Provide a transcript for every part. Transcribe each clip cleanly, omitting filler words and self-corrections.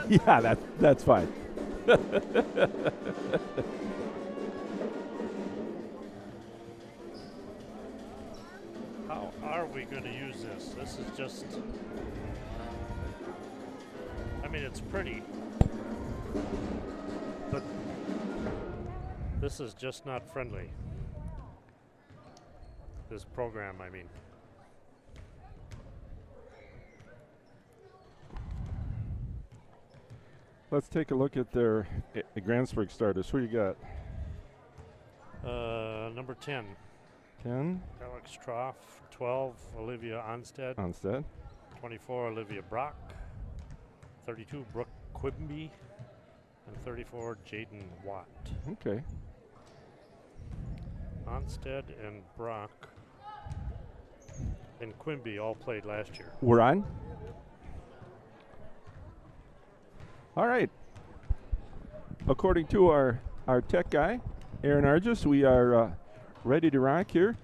Yeah, that's fine. How are we going to use this? This is just, I mean, it's pretty, but this is just not friendly. This program, I mean. Let's take a look at their Grantsburg starters. Who you got? Number 10. 10. Alex Troff. 12, Olivia Onstead. 24, Olivia Brock. 32, Brooke Quimby. And 34, Jaden Watt. Okay. Onstead and Brock and Quimby all played last year. We're on? All right. According to our tech guy, Aaron Argis, we are ready to rock here.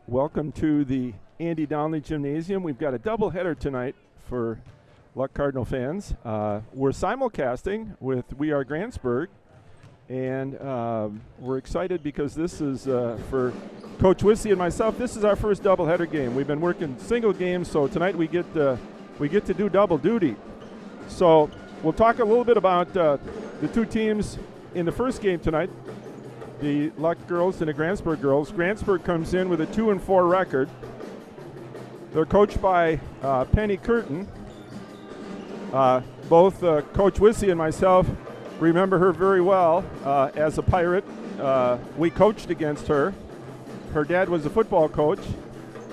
Welcome to the Andy Donnelly Gymnasium. We've got a doubleheader tonight for Luck Cardinal fans. We're simulcasting with We Are Grantsburg, and we're excited because this is for Coach Wissy and myself. This is our first doubleheader game. We've been working single games, so tonight we get to do double duty. So we'll talk a little bit about the two teams in the first game tonight, the Luck girls and the Grantsburg girls. Grantsburg comes in with a 2-4 record. They're coached by Penny Curtin. Both Coach Wissy and myself remember her very well as a Pirate. We coached against her. Her dad was a football coach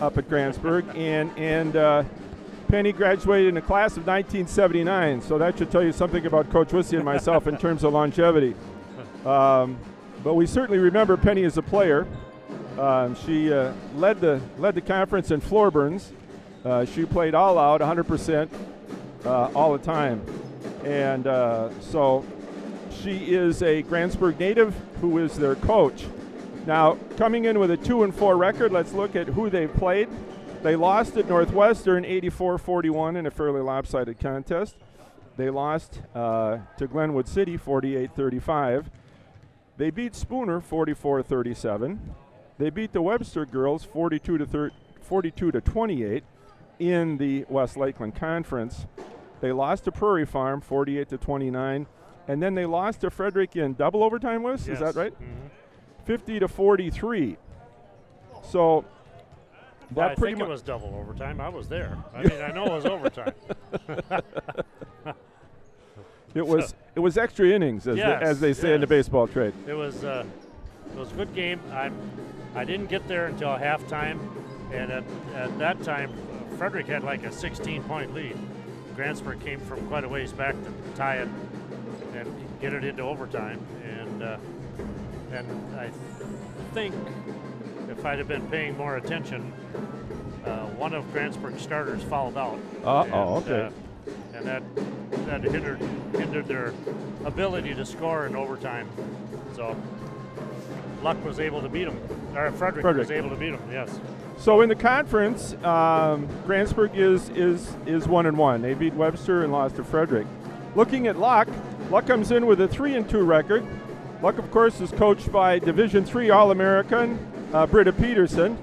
up at Grantsburg, and Penny graduated in the class of 1979, so that should tell you something about Coach Wissy and myself in terms of longevity. But we certainly remember Penny as a player. She led the conference in floor burns. She played all out, 100%, all the time. And so she is a Grantsburg native who is their coach. Now, coming in with a 2-4 record, let's look at who they've played. They lost at Northwestern 84-41 in a fairly lopsided contest. They lost to Glenwood City 48-35. They beat Spooner 44-37. They beat the Webster girls 42-28 in the West Lakeland Conference. They lost to Prairie Farm 48-29, and then they lost to Frederick in double overtime. Yes. Is that right? Mm-hmm. 50-43. So well, I think it was double overtime. I was there. I mean, I know it was overtime. It was extra innings, as they say in the baseball trade. It was a good game. I didn't get there until halftime, and at that time, Frederick had like a 16-point lead. Grantsburg came from quite a ways back to tie it and get it into overtime, and I think if I'd have been paying more attention, one of Grantsburg's starters fouled out. Okay. And that hindered their ability to score in overtime. So Luck was able to beat them, or Frederick was able to beat them. Yes. So in the conference, Grantsburg is 1-1. They beat Webster and lost to Frederick. Looking at Luck comes in with a 3-2 record. Luck, of course, is coached by Division III All-American Britta Peterson.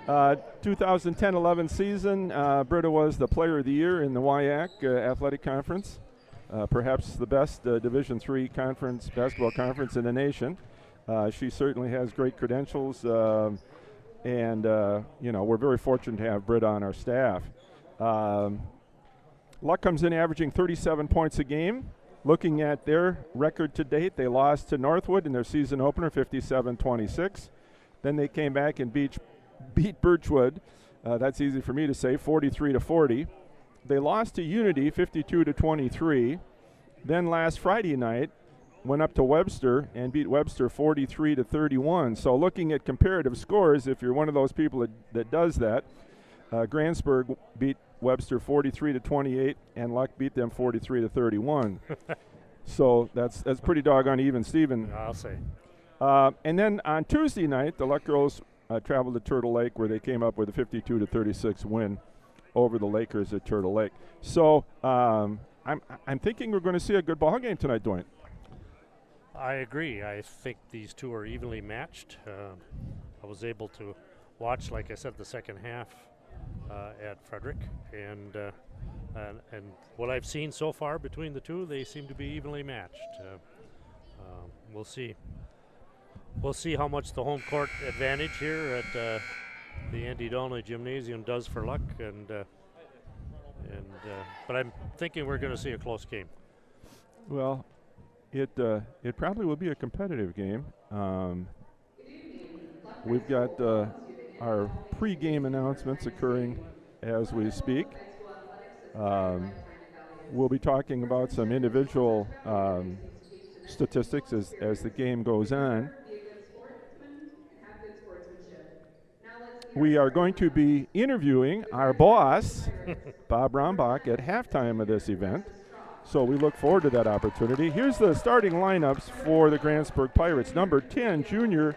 2010-11 season, Britta was the Player of the Year in the WIAC Athletic Conference, perhaps the best Division III conference, basketball conference in the nation. She certainly has great credentials, and we're very fortunate to have Britta on our staff. Luck comes in averaging 37 points a game. Looking at their record to date, they lost to Northwood in their season opener, 57-26. Then they came back and beat Birchwood. That's easy for me to say, 43-40. They lost to Unity, 52-23. Then last Friday night, went up to Webster and beat Webster 43-31. So looking at comparative scores, if you're one of those people that does that, Grantsburg beat Webster 43-28, and Luck beat them 43-31. So that's pretty doggone even, Stephen. I'll say. And then on Tuesday night, the Luck girls traveled to Turtle Lake, where they came up with a 52-36 win over the Lakers at Turtle Lake. So I'm thinking we're going to see a good ball game tonight, Dwayne. I agree. I think these two are evenly matched. I was able to watch, like I said, the second half at Frederick, and what I've seen so far between the two, they seem to be evenly matched. We'll see. We'll see how much the home court advantage here at the Andy Donnelly Gymnasium does for Luck, but I'm thinking we're going to see a close game. Well, it probably will be a competitive game. We've got our pre-game announcements occurring as we speak. We'll be talking about some individual statistics as the game goes on. We are going to be interviewing our boss, Bob Rombach, at halftime of this event. So we look forward to that opportunity. Here's the starting lineups for the Grantsburg Pirates. Number 10, junior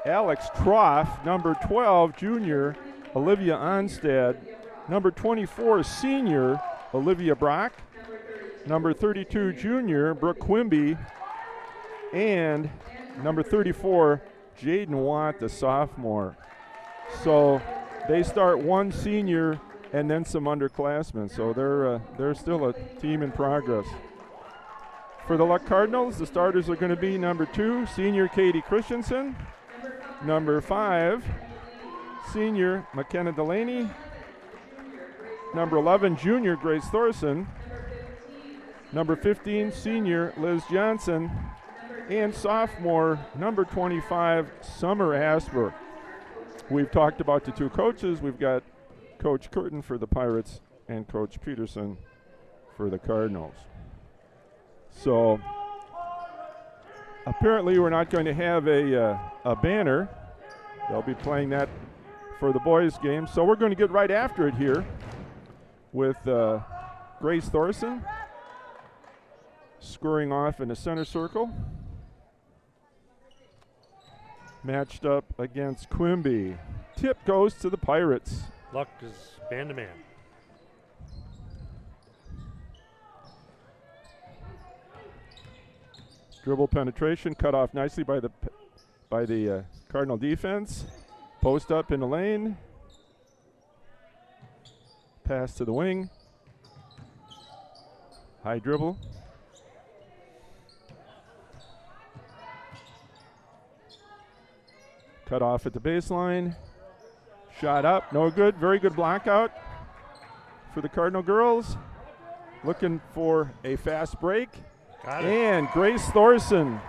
Alex Troff. Number 12, junior Olivia Onstad. Number 24, senior Olivia Brock. Number 32, junior Brooke Quimby. And number 34, Jaden Watt, the sophomore. So they start one senior and then some underclassmen. So they're still a team in progress. For the Luck Cardinals, the starters are going to be number 2, senior Katie Christensen. Number 5, senior McKenna Delaney. Number 11, junior Grace Thorson. Number 15, senior Liz Johnson. And sophomore, number 25, Summer Asper. We've talked about the two coaches. We've got Coach Curtin for the Pirates and Coach Peterson for the Cardinals. So apparently we're not going to have a banner. They'll be playing that for the boys' game. So we're going to get right after it here with Grace Thorson squaring off in the center circle. Matched up against Quimby. Tip goes to the Pirates. Luck is man-to-man. Dribble penetration cut off nicely by the Cardinal defense. Post up in the lane. Pass to the wing. High dribble. Cut off at the baseline. Shot up, no good. Very good block out for the Cardinal girls. Looking for a fast break. Got it. And Grace Thorson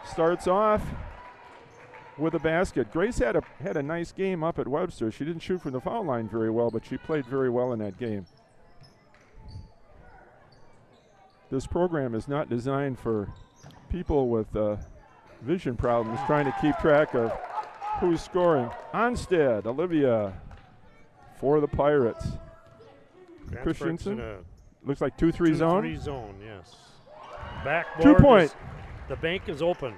starts off with a basket. Grace had a nice game up at Webster. She didn't shoot from the foul line very well, but she played very well in that game. This program is not designed for people with vision problems trying to keep track of who's scoring. Onstad, Olivia for the Pirates. Christensen. Looks like 2-3 zone. 2-3 zone, yes. Backboard. 2 point. The bank is open.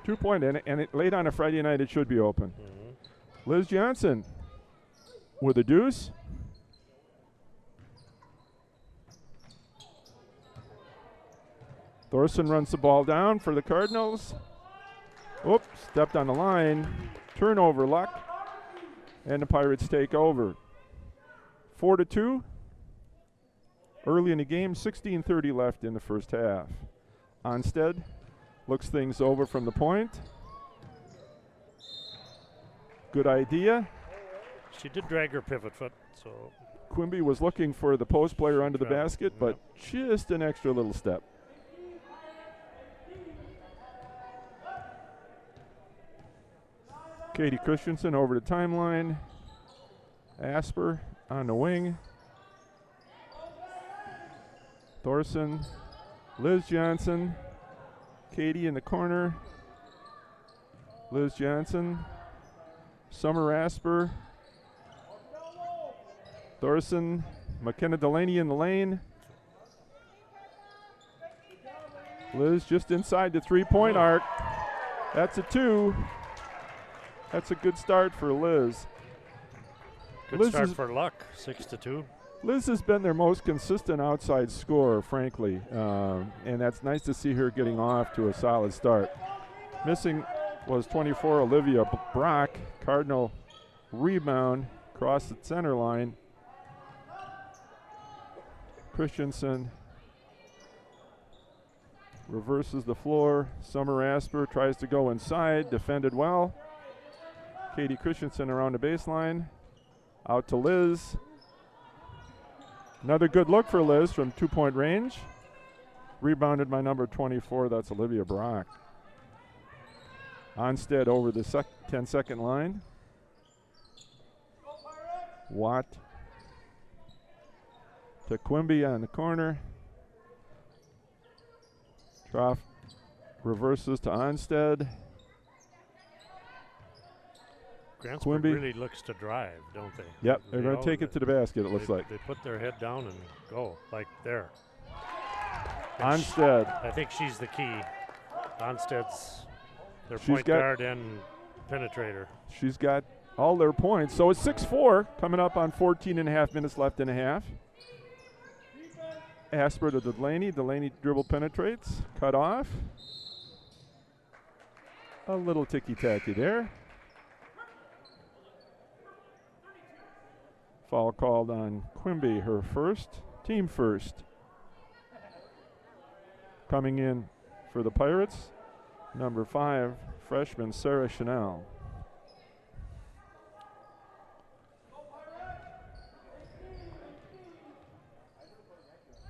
2 point, and it late on a Friday night, it should be open. Liz Johnson with a deuce. Thorson runs the ball down for the Cardinals. Oops, stepped on the line. Turnover, Luck. And the Pirates take over. 4-2. Early in the game, 16:30 left in the first half. Onstad looks things over from the point. Good idea. She did drag her pivot foot, so. Quimby was looking for the post player under the basket, but just an extra little step. Katie Christensen over the timeline. Asper on the wing. Thorson, Liz Johnson, Katie in the corner. Liz Johnson, Summer Asper, Thorson, McKenna Delaney in the lane. Liz just inside the three-point arc. That's a 2. That's a good start for Liz. Good start for Luck, 6-2. Liz has been their most consistent outside scorer, frankly, and that's nice to see her getting off to a solid start. Missing was 24, Olivia Brock. Cardinal rebound across the center line. Christensen reverses the floor. Summer Asper tries to go inside, defended well. Katie Christensen around the baseline. Out to Liz. Another good look for Liz from 2-point range. Rebounded by number 24, that's Olivia Brock. Onstead over the 10-second line. Watt to Quimby on the corner. Trough reverses to Onstead. Grantsburg really looks to drive, don't they? Yep, they're going to take it to the basket, it looks like. They put their head down and go, like there. Onstead. I think she's the key. Onstead's their point guard and penetrator. She's got all their points. So it's 6-4 coming up on 14 and a half minutes left in a half. Asper to Delaney. Delaney dribble penetrates. Cut off. A little ticky-tacky there. Foul called on Quimby, her first, team first. Coming in for the Pirates, number 5, freshman Sarah Chanel.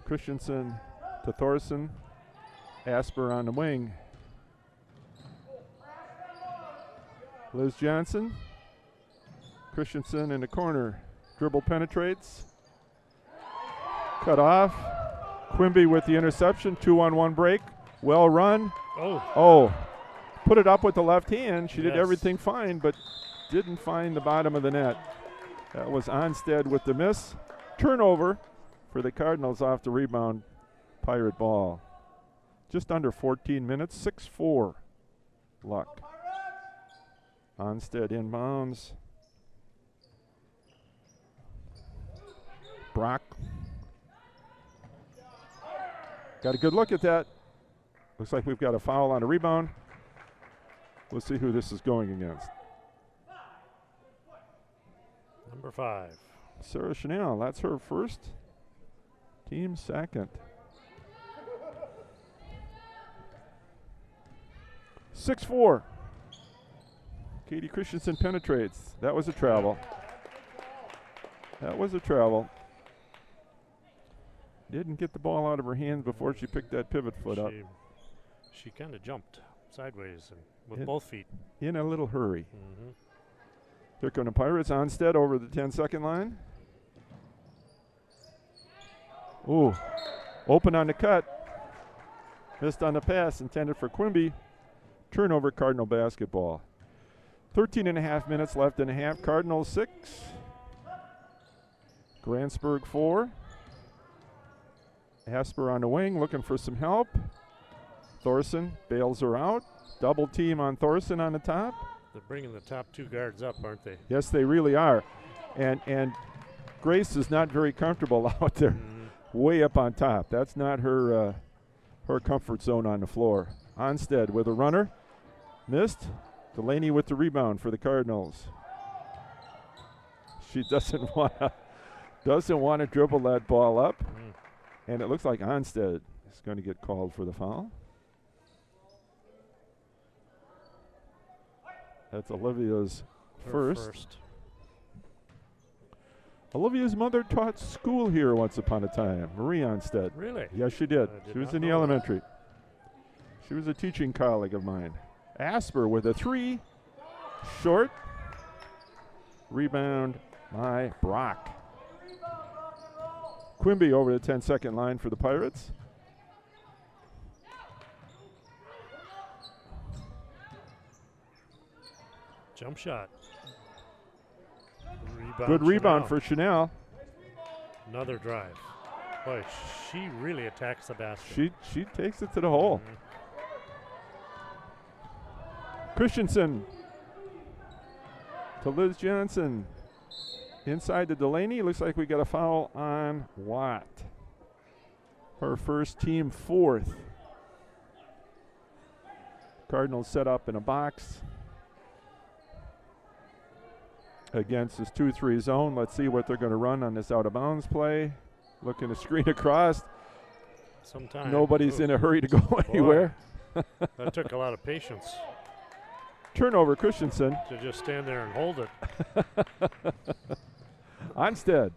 Christensen to Thorson. Asper on the wing. Liz Johnson. Christensen in the corner. Dribble penetrates. Cut off. Quimby with the interception. 2-on-1 break. Well run. Oh. Put it up with the left hand. She did everything fine, but didn't find the bottom of the net. That was Onstead with the miss. Turnover for the Cardinals off the rebound. Pirate ball. Just under 14 minutes. 6-4. Luck. Onstead inbounds. Brock. Got a good look at that. Looks like we've got a foul on a rebound. We'll see who this is going against. Number 5. Sarah Chanel, that's her first. Team second. 6-4. Katie Christensen penetrates. That was a travel. That was a travel. Didn't get the ball out of her hands before she picked that pivot foot up. She kind of jumped sideways and with both feet. In a little hurry. Here come the Pirates. Onstead over the 10-second line. Ooh, open on the cut. Missed on the pass intended for Quimby. Turnover, Cardinal basketball. 13 and a half minutes left in a half. Cardinals 6. Grantsburg 4. Asper on the wing looking for some help. Thorson bails her out. Double team on Thorson on the top. They're bringing the top 2 guards up, aren't they? Yes, they really are. And Grace is not very comfortable out there, way up on top. That's not her her comfort zone on the floor. Onstead with a runner. Missed. Delaney with the rebound for the Cardinals. She doesn't want to dribble that ball up. And it looks like Onstead is going to get called for the foul. That's Olivia's first. Olivia's mother taught school here once upon a time, Marie Onstead. Really? Yes, she did. She was in the elementary. She was a teaching colleague of mine. Asper with a 3. Short. Rebound by Brock. Quimby over the 10-second line for the Pirates. Jump shot. Good rebound for Chanel. Another drive. Boy, she really attacks the basket. She takes it to the hole. Christensen to Liz Johnson. Inside to Delaney. Looks like we got a foul on Watt. Her first, team fourth. Cardinals set up in a box against this 2-3 zone. Let's see what they're going to run on this out-of-bounds play. Looking to screen across. Sometime. Nobody's in a hurry to go anywhere. That took a lot of patience. Turnover, Christensen. To just stand there and hold it. Onstead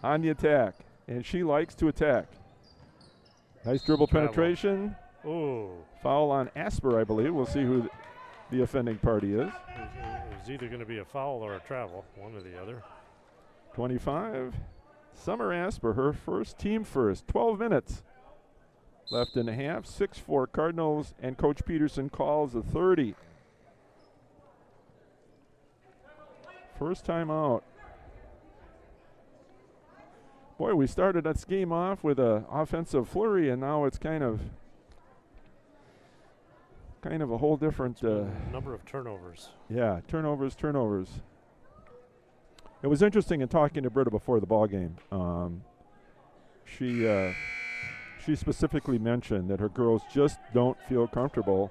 on the attack, and she likes to attack. Nice dribble penetration. Ooh. Foul on Asper, I believe. We'll see who the offending party is. It was either going to be a foul or a travel, one or the other. 25. Summer Asper, her first, team first. 12 minutes left in the half. 6-4 Cardinals, and Coach Peterson calls a 30. First time out. Boy, we started that game off with an offensive flurry, and now it's kind of a whole different number of turnovers. Yeah, turnovers. It was interesting in talking to Britta before the ball game. She specifically mentioned that her girls just don't feel comfortable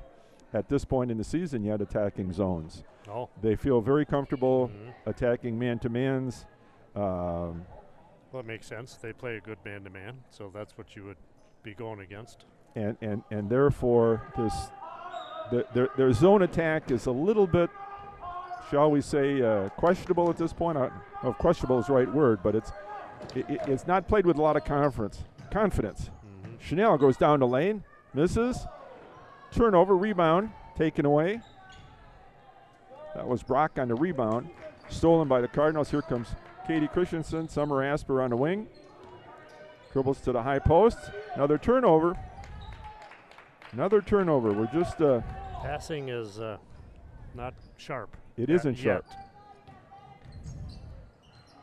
at this point in the season yet attacking zones. Oh. They feel very comfortable attacking man-to-mans. Well, it makes sense. They play a good man-to-man, so that's what you would be going against. And therefore, their zone attack is a little bit, shall we say, questionable at this point. Questionable is the right word, but it's not played with a lot of confidence. Chanel goes down the lane, misses, turnover, rebound, taken away. That was Brock on the rebound, stolen by the Cardinals. Here comes Katie Christensen, Summer Asper on the wing. Dribbles to the high post. Another turnover. We're just passing is not sharp. It isn't sharp.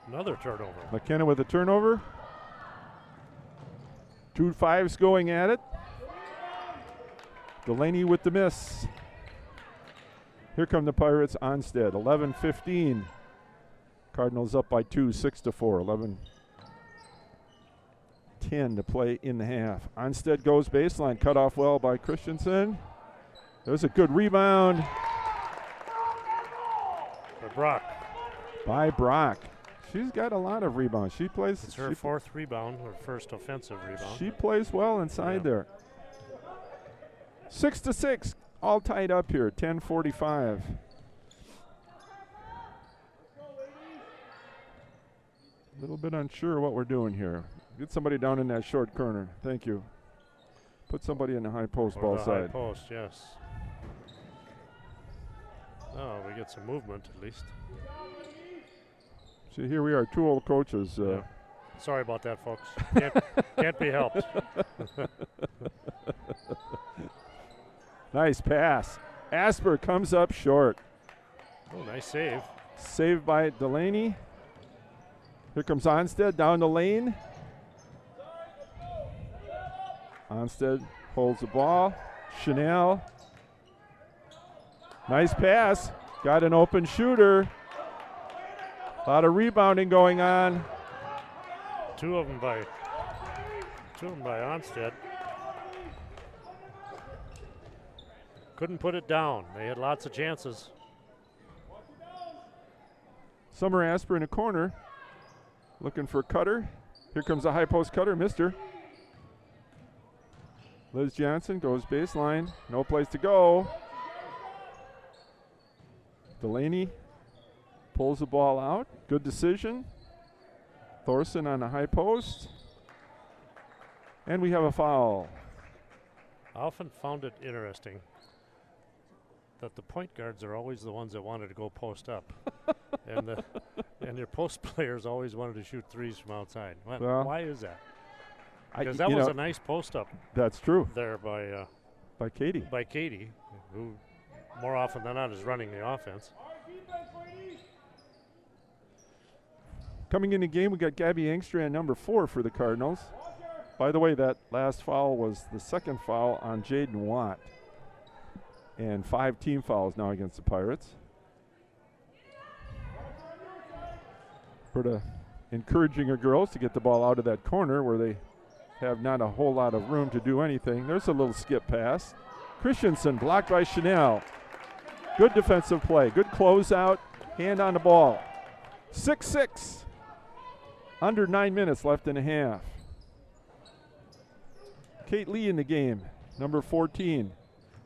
Another turnover. McKenna with a turnover. 2 5s going at it. Delaney with the miss. Here come the Pirates. Onstead, 11-15. Cardinals up by 2, 6-4. 11-10 to play in the half. Onstead goes baseline, cut off well by Christensen. There's a good rebound. By Brock. She's got a lot of rebounds. She plays. It's her fourth rebound, her first offensive rebound. She plays well inside there. 6-6, all tied up here. 10:45. A little bit unsure what we're doing here. Get somebody down in that short corner. Thank you. Put somebody in the high post ball side. High post, yes. Oh, we get some movement at least. See, here we are, two old coaches. Sorry about that, folks. Can't be helped. Nice pass. Asper comes up short. Oh, nice save. Saved by Delaney. Here comes Onstead down the lane. Onstead holds the ball. Chanel. Nice pass. Got an open shooter. A lot of rebounding going on. Two of them by Onstead. Couldn't put it down. They had lots of chances. Summer Asper in a corner. Looking for Cutter. Here comes a high post cutter. Missed her. Liz Johnson goes baseline. No place to go. Delaney pulls the ball out. Good decision. Thorson on the high post. And we have a foul. I often found it interesting that the point guards are always the ones that wanted to go post up. and their post players always wanted to shoot threes from outside. Well, why is that? Because that was a nice post up. That's true. There by Katie. By Katie, who more often than not is running the offense. Coming in the game, we got Gabby Engstrand, number 4 for the Cardinals. By the way, that last foul was the second foul on Jaden Watt. And 5 team fouls now against the Pirates. Sort of encouraging her girls to get the ball out of that corner where they have not a whole lot of room to do anything. There's a little skip pass. Christensen blocked by Chanel. Good defensive play. Good closeout. Hand on the ball. 6-6. Under 9 minutes left in a half. Kate Lee in the game, number 14.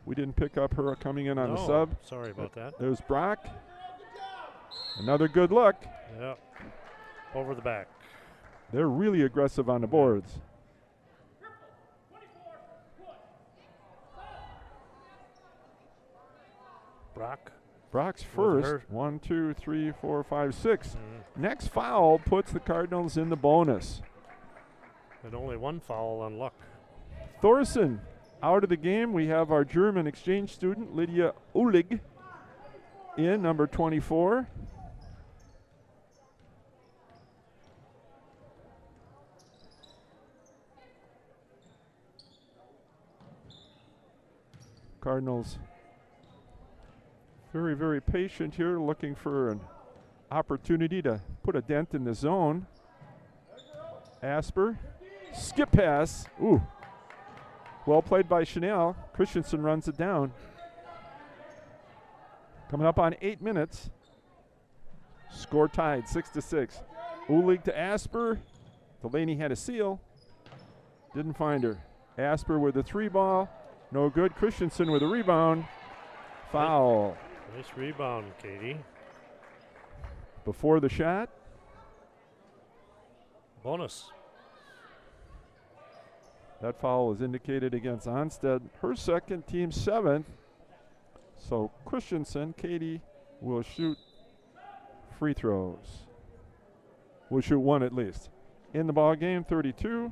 We didn't pick up her coming in on the sub. Sorry about that. There's Brock. Another good look. Yep. Over the back. They're really aggressive on the boards. Brock's first. 1, 2, 3, 4, 5, 6. Next foul puts the Cardinals in the bonus. And only one foul on Luck. Thorson out of the game. We have our German exchange student, Lydia Ulig, in, number 24. Cardinals very, very patient here, looking for an opportunity to put a dent in the zone. Asper, skip pass. Ooh. Well played by Chanel. Christensen runs it down. Coming up on 8 minutes. Score tied, 6-6. Ulig to Asper. Delaney had a seal. Didn't find her. Asper with a 3-ball. No good. Christensen with a rebound. Foul. Nice rebound, Katie. Before the shot. Bonus. That foul was indicated against Onstead. Her second, team 7th. So Christensen, Katie, will shoot free throws. Will shoot one at least. In the ball game, 32.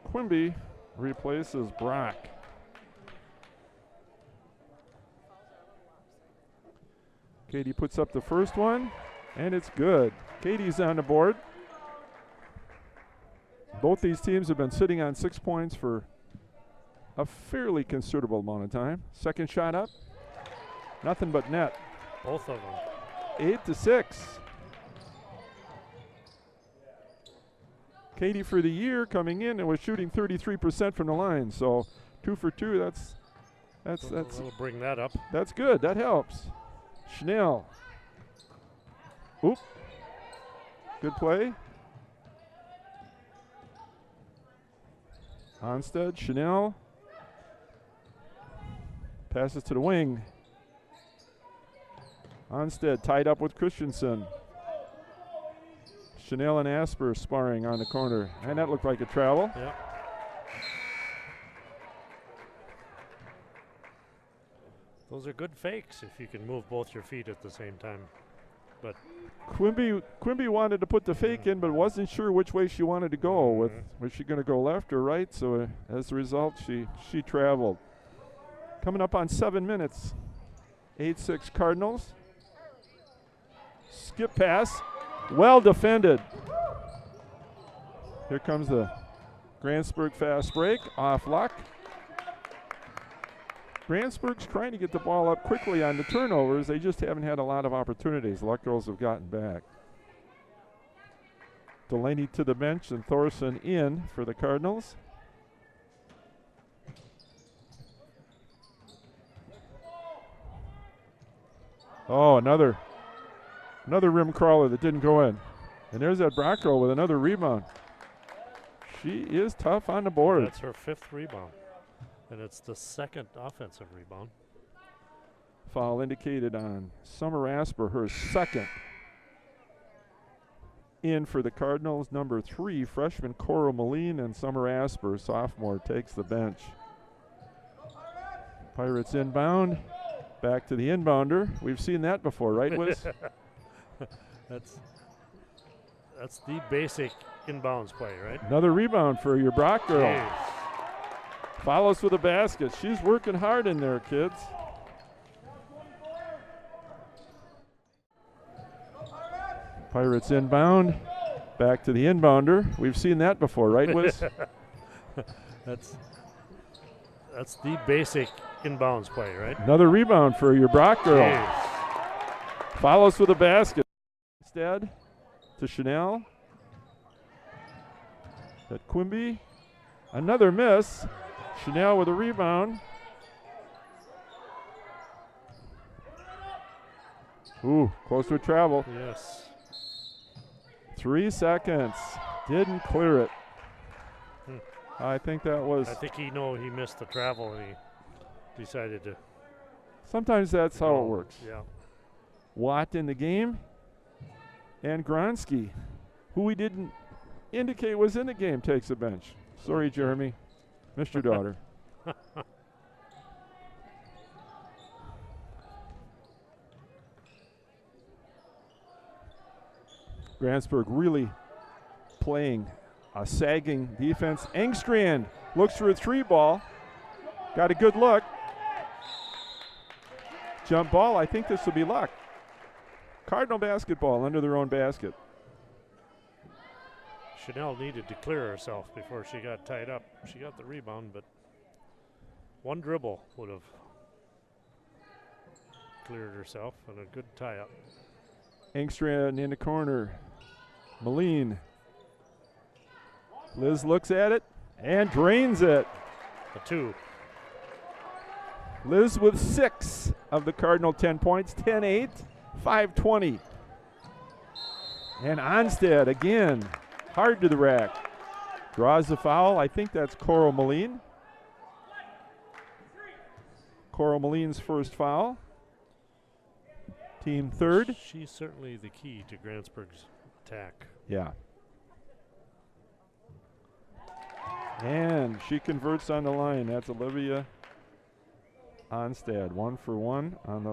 Quimby replaces Brock. Katie puts up the first one, and it's good. Katie's on the board. Both these teams have been sitting on 6 points for a fairly considerable amount of time. Second shot up. Nothing but net. Both of them. 8-6. Katie for the year coming in and was shooting 33% from the line. So 2 for 2. We'll bring that up. That's good. That helps. Chanel. Oop. Good play. Onstead, Chanel. Passes to the wing. Onstead tied up with Christensen. Chanel and Asper sparring on the corner. And that looked like a travel. Yep. Those are good fakes if you can move both your feet at the same time. But Quimby wanted to put the fake in, but wasn't sure which way she wanted to go. Was she going to go left or right? So as a result, she traveled. Coming up on 7 minutes. 8-6 Cardinals. Skip pass. Well defended. Here comes the Grantsburg fast break. Off Luck. Grantsburg's trying to get the ball up quickly on the turnovers. They just haven't had a lot of opportunities. Luck girls have gotten back. Delaney to the bench and Thorson in for the Cardinals. Oh, another rim crawler that didn't go in. And there's that Brock girl with another rebound. She is tough on the board. That's her 5th rebound. And it's the 2nd offensive rebound. Foul indicated on Summer Asper, her 2nd. In for the Cardinals, number 3, freshman Cora Moline, and Summer Asper, sophomore, takes the bench. Pirates inbound. Back to the inbounder. We've seen that before, right, Wiz? That's the basic inbounds play, right? Another rebound for your Brock girl. Jeez. Follows with a basket. She's working hard in there, kids. Pirates inbound. Back to the inbounder. We've seen that before, right, Wiz? That's the basic inbounds play, right? Another rebound for your Brock girl. Jeez. Follows with a basket. Onstead to Chanel. At Quimby. Another miss. Chanel with a rebound. Ooh, close to a travel. Yes. 3 seconds. Didn't clear it. Hmm. I think that was. I think he missed the travel and he decided to. Sometimes that's how it works. Yeah. Watt in the game. And Gronsky, who we didn't indicate was in the game, takes a bench. Sorry, Jeremy. Missed your daughter. Grantsburg really playing a sagging defense. Engstrand looks for a 3 ball. Got a good look. Jump ball. I think this will be luck. Cardinal basketball under their own basket. Chanel needed to clear herself before she got tied up. She got the rebound, but one dribble would have cleared herself and a good tie-up. Engstrand in the corner. Moline. Liz looks at it and drains it. A 2. Liz with 6 of the Cardinal 10 points. 10-8, 5-20. And Onstead again, hard to the rack. Draws the foul. I think that's Coral Moline. Coral Moline's first foul. Team third. She's certainly the key to Grantsburg's attack. Yeah. And she converts on the line. That's Olivia Onstead. 1 for 1 on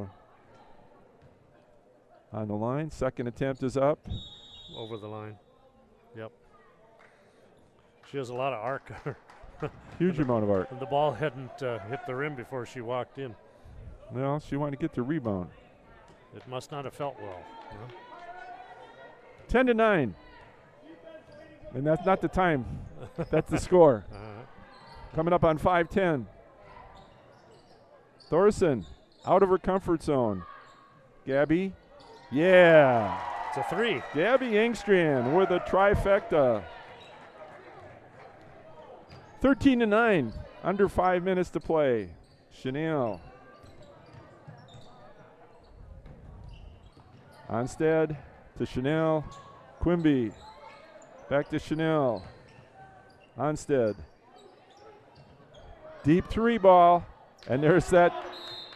the line. Second attempt is up. Over the line. Yep. She has a lot of arc. Huge amount of arc. And the ball hadn't hit the rim before she walked in. Well, she wanted to get the rebound. It must not have felt well. You know? 10-9. And that's not the time. That's the score. Coming up on 5:10. Thorson out of her comfort zone. Gabby. Yeah. It's a 3. Gabby Engstrand with a trifecta. 13-9. Under 5 minutes to play. Chanel. Onstead to Chanel. Quimby. Back to Chanel. Onstead. Deep 3 ball. And there's that.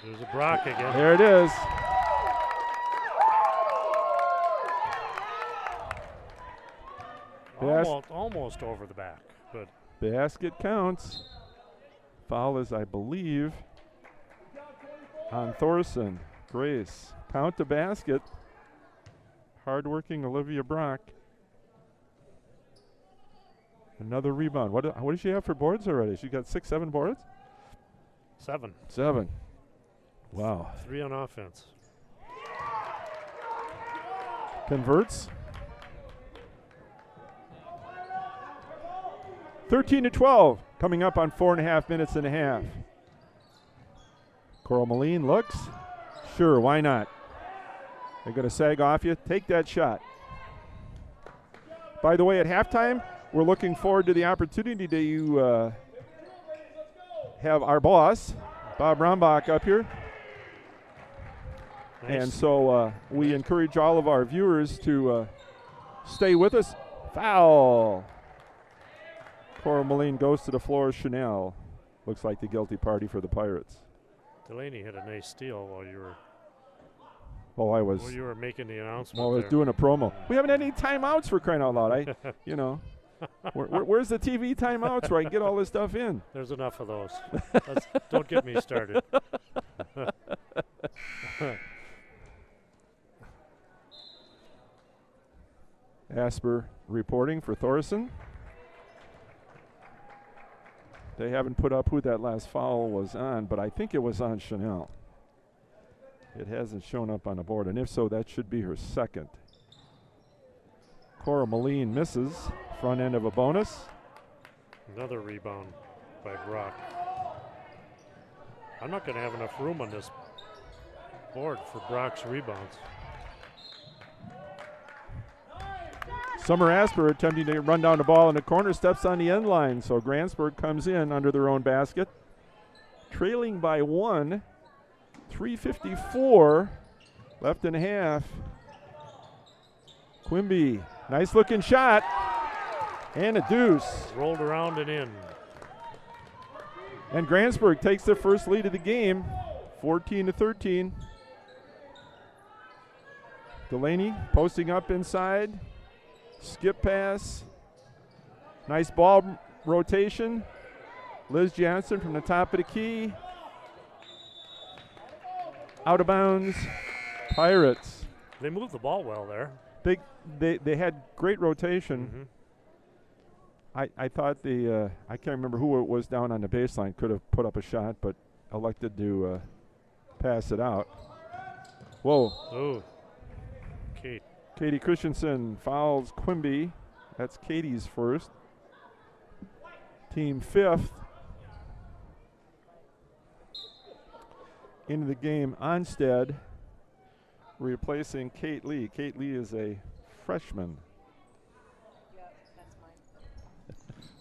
There's a Brock again. There it is. Almost over the back. But basket counts. Foul is, I believe, on Thorson. Grace. Count the basket. Hardworking Olivia Brock. Another rebound. What does she have for boards already? She got 6, 7 boards? 7. 7. Wow. 3 on offense. Converts. 13-12. Coming up on 4.5 minutes and a half. Coral Moline looks. Sure, why not? They're going to sag off you. Take that shot. By the way, at halftime, we're looking forward to the opportunity to have our boss, Bob Rombach, up here. Nice. And so we encourage all of our viewers to stay with us. Foul. Coral Moline goes to the floor. Chanel looks like the guilty party for the Pirates. Delaney had a nice steal while you were. Oh, I was. While you were making the announcement. While I was doing a promo. We haven't had any timeouts, for crying out loud. Where's the TV timeouts where I can get all this stuff in? There's enough of those. Don't get me started. Asper reporting for Thorson. They haven't put up who that last foul was on, but I think it was on Chanel. It hasn't shown up on the board, and if so, that should be her second. Cora Moline misses. Front end of a bonus. Another rebound by Brock. I'm not going to have enough room on this board for Brock's rebounds. Summer Asper attempting to run down the ball in the corner, steps on the end line. So Grantsburg comes in under their own basket. Trailing by 1, 3:54 left in half. Quimby, nice looking shot. And a deuce. Rolled around and in. And Grantsburg takes their first lead of the game, 14-13. Delaney posting up inside. Skip pass. Nice ball rotation. Liz Jansen from the top of the key. Out of bounds. Pirates. They moved the ball well there. They had great rotation. I thought I can't remember who it was down on the baseline, could have put up a shot, but elected to pass it out. Whoa. Oh. Kate. Katie Christensen fouls Quimby. That's Katie's first. Team 5th. Into the game, Onstead replacing Kate Lee. Kate Lee is a freshman.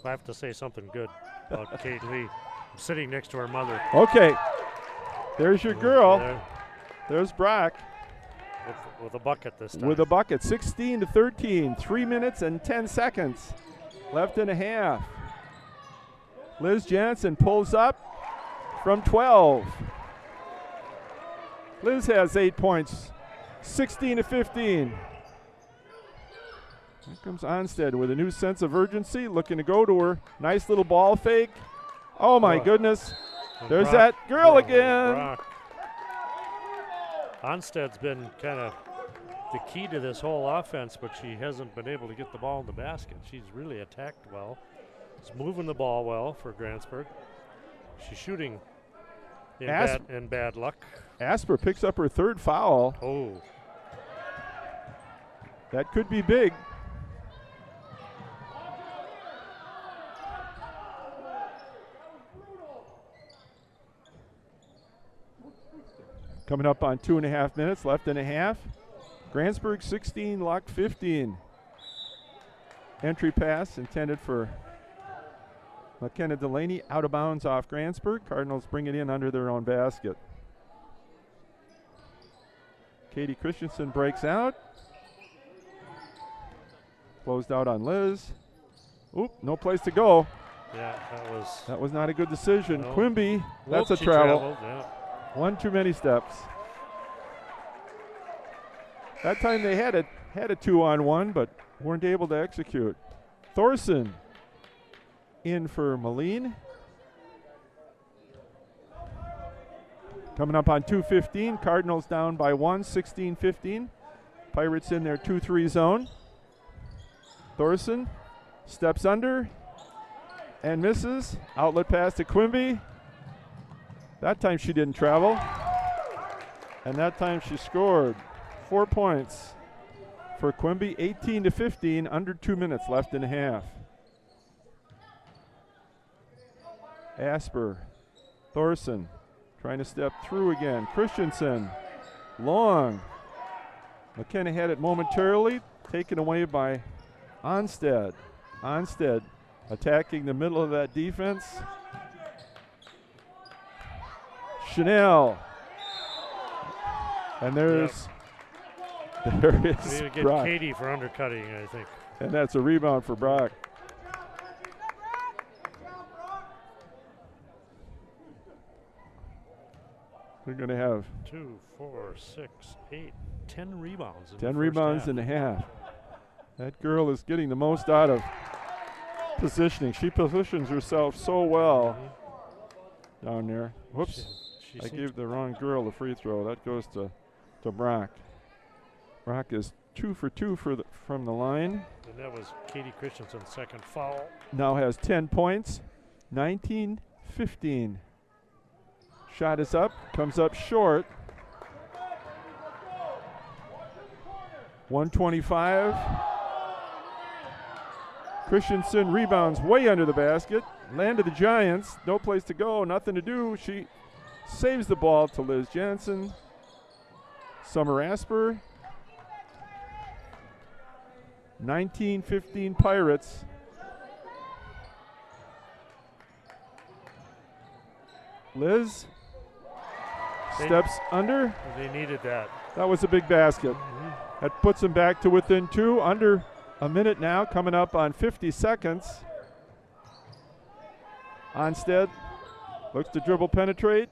I have to say something good about Kate Lee. I'm sitting next to her mother. Okay. There's your girl. There's Brock. With a bucket this time. With a bucket. 16-13. 3 minutes and 10 seconds left in a half. Liz Jansen pulls up from 12. Liz has 8 points. 16-15. Here comes Onstead with a new sense of urgency, looking to go to her. Nice little ball fake. Oh, my goodness. There's that girl again. Onstead's been kind of the key to this whole offense, but she hasn't been able to get the ball in the basket. She's really attacked well. She's moving the ball well for Grantsburg. She's shooting in bad luck. Asper picks up her 3rd foul. Oh. That could be big. Coming up on 2.5 minutes left in a half. Grantsburg 16, Luck 15. Entry pass intended for McKenna Delaney, out of bounds off Grantsburg. Cardinals bring it in under their own basket. Katie Christensen breaks out. Closed out on Liz. Oop, no place to go. Yeah, that was not a good decision. No. Quimby, that's a travel. Yeah. One too many steps. That time they had a 2-on-1, but weren't able to execute. Thorson in for Moline. Coming up on 2:15, Cardinals down by 1, 16-15. Pirates in their 2-3 zone. Thorson steps under and misses. Outlet pass to Quimby. That time she didn't travel. And that time she scored. 4 points for Quimby, 18-15, under 2 minutes left in a half. Asper, Thorson trying to step through again. Christensen, long. McKenna had it momentarily, taken away by Onstead. Onstead attacking the middle of that defense. Chanel. And there is we need to get Brock. Katie for undercutting, I think. And that's a rebound for Brock. We're going to have 2, 4, 6, 8, 10 rebounds. 10 rebounds and a half. That girl is getting the most out of positioning. She positions herself so well down there. Whoops. I gave the wrong girl the free throw. That goes to Brock. Brock is 2 for 2 from the line. And that was Katie Christensen's second foul. Now has 10 points. 19-15. Shot is up. Comes up short. 125. Christensen rebounds way under the basket. Land of the Giants. No place to go. Nothing to do. She saves the ball to Liz Jansen. Summer Asper. 19-15 Pirates. Liz steps under. They needed that. That was a big basket. That puts them back to within 2. Under a minute now, coming up on 50 seconds. Onstead looks to dribble penetrate.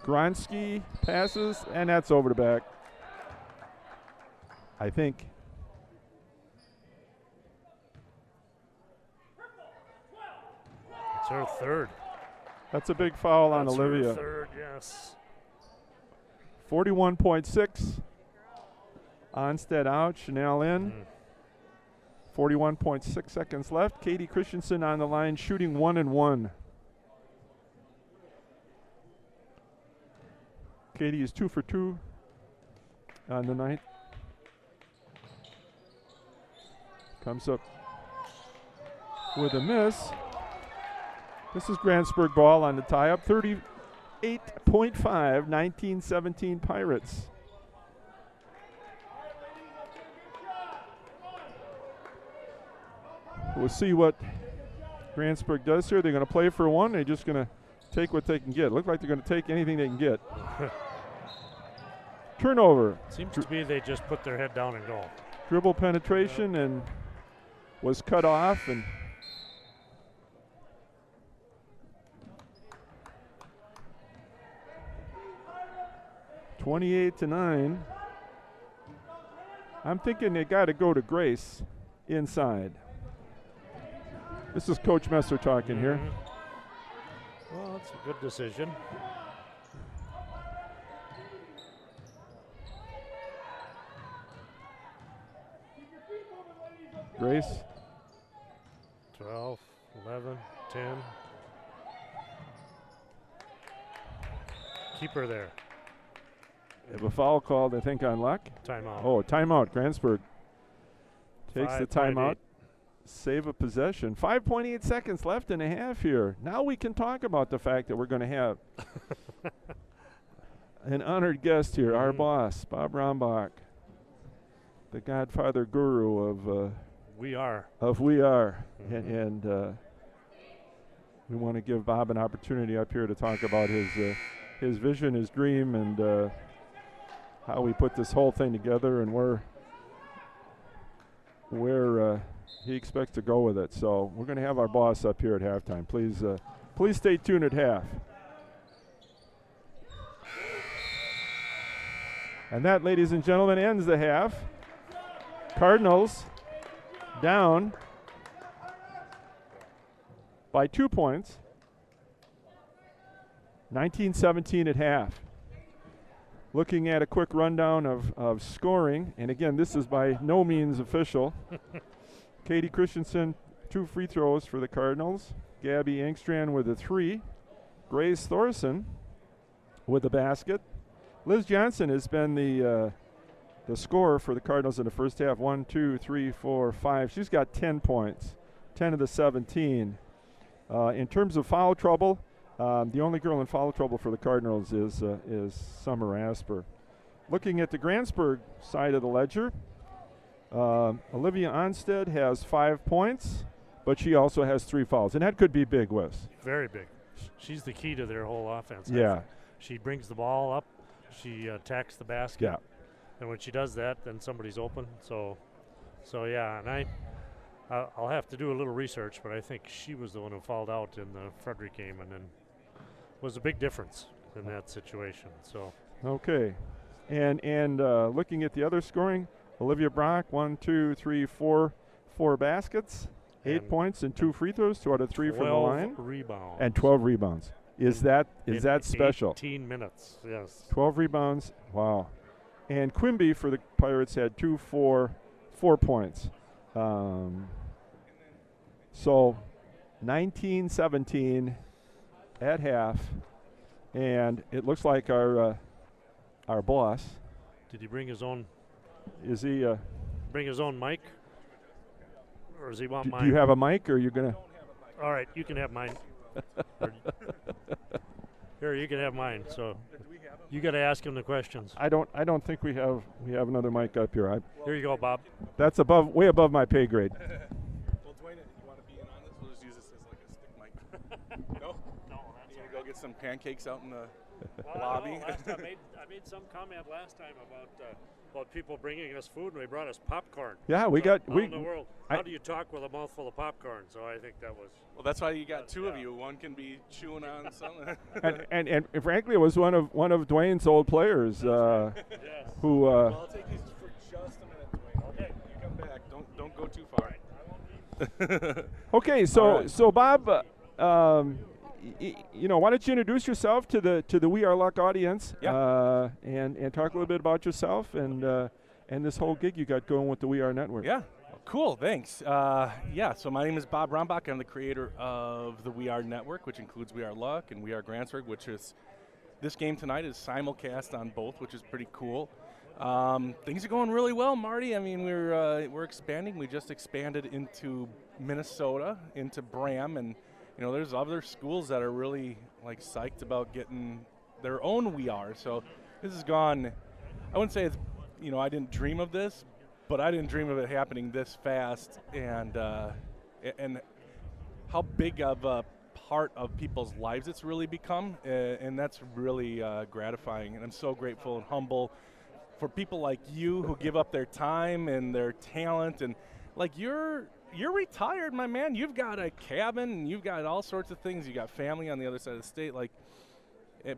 Grantsburg passes, and that's over the back. I think. It's her third. That's a big foul on That's Olivia. Her third, yes. 41.6. Onstead out, Chanel in. 41.6 seconds left. Katie Christensen on the line, shooting 1 and 1. Katie is 2 for 2 on the night. Comes up with a miss. This is Grantsburg ball on the tie-up. 38.5, 19-17 Pirates. We'll see what Grantsburg does here. They're going to play for one. They're just going to take what they can get. Look like they're going to take anything they can get. Turnover. Seems to be they just put their head down and go. Dribble penetration and was cut off. And 28-9. I'm thinking they got to go to Grace inside. This is Coach Messer talking here. Well, that's a good decision. Grace. 12, 11, 10. Keep her there. They have a foul called, I think, on Luck. Timeout. Oh, timeout. Grantsburg takes the 5.8. timeout. Save a possession. 5.8 seconds left in a half here. Now we can talk about the fact that we're going to have an honored guest here, our boss, Bob Rombach, the Godfather guru of We Are. And we want to give Bob an opportunity up here to talk about his vision, his dream, and how we put this whole thing together and where he expects to go with it. So we're going to have our boss up here at halftime. Please stay tuned at half. And that, ladies and gentlemen, ends the half. Cardinals down by 2 points. 19-17 at half. Looking at a quick rundown of scoring, and again, this is by no means official. Katie Christensen, 2 free throws for the Cardinals. Gabby Engstrand with a 3. Grace Thorson with a basket. Liz Johnson has been the scorer for the Cardinals in the first half. 1, 2, 3, 4, 5. She's got 10 points, 10 of the 17. In terms of foul trouble, the only girl in foul trouble for the Cardinals is Summer Asper. Looking at the Grantsburg side of the ledger, Olivia Onstead has 5 points, but she also has 3 fouls, and that could be big, Wes. Very big. She's the key to their whole offense. Yeah. She brings the ball up. She attacks the basket. Yeah. And when she does that, then somebody's open. So yeah, and I'll have to do a little research, but I think she was the one who fouled out in the Frederick game, and then was a big difference in that situation. So okay, and looking at the other scoring, Olivia Brock 1, 2, 3, 4 baskets, 8 points and 2 free throws, 2 out of 3 from the line, rebounds and 12 rebounds. Is that special? 18 minutes, yes. 12 rebounds. Wow. And Quimby for the Pirates had 2, 4 points. So 19-17 at half, and it looks like our boss. Did he bring his own? Is he? Bring his own mic, or does he want mine? Do you have a mic, or are you gonna? All right, you can have mine. Here, you can have mine. So You got to ask him the questions. I don't think we have another mic up here. Here you go, Bob. That's way above my pay grade. Well, Dwayne, you want to be in on this? We'll just use this as like a stick mic. No? No, that's You gonna go get some pancakes out in the well, lobby? I made some comment last time about people bringing us food, and they brought us popcorn. Yeah, How in the world? How do you talk with a mouthful of popcorn? So I think that was. Well, that's why you got two of you. One can be chewing on something. and frankly, it was one of Dwayne's old players yes. who. Well, I'll take these for just a minute, Dwayne. Okay, you come back. Don't go too far. Okay, so right. so Bob, why don't you introduce yourself to the We Are Luck audience, and talk a little bit about yourself and this whole gig you got going with the We Are Network. Yeah, cool. Thanks. So my name is Bob Rombach. I'm the creator of the We Are Network, which includes We Are Luck and We Are Grantsburg, which is this game tonight is simulcast on both, which is pretty cool. Things are going really well, Marty. I mean, we're expanding. We just expanded into Minnesota, into Bram, and there's other schools that are really like psyched about getting their own We Are. So this has gone. I wouldn't say it's I didn't dream of this, but I didn't dream of it happening this fast, and how big of a part of people's lives it's really become, and that's really gratifying. And I'm so grateful and humble for people like you who give up their time and their talent, and like you're retired, my man. You've got a cabin, and you've got all sorts of things. You got family on the other side of the state,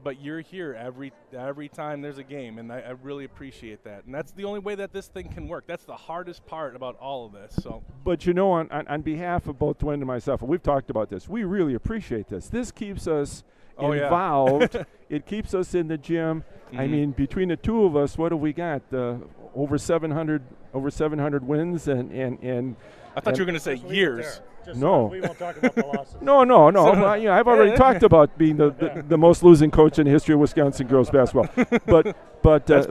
but you're here every time there's a game, and I really appreciate that. And that's the only way that this thing can work. That's the hardest part about all of this. So, but on behalf of both Dwayne and myself, and we've talked about this, we really appreciate this. This keeps us involved. It keeps us in the gym. Mm-hmm. I mean, between the two of us, what have we got? Over 700 wins, and I thought you were going to say years. No, we won't talk about the losses. No. Well, I've already talked about being the most losing coach in the history of Wisconsin girls basketball. But that's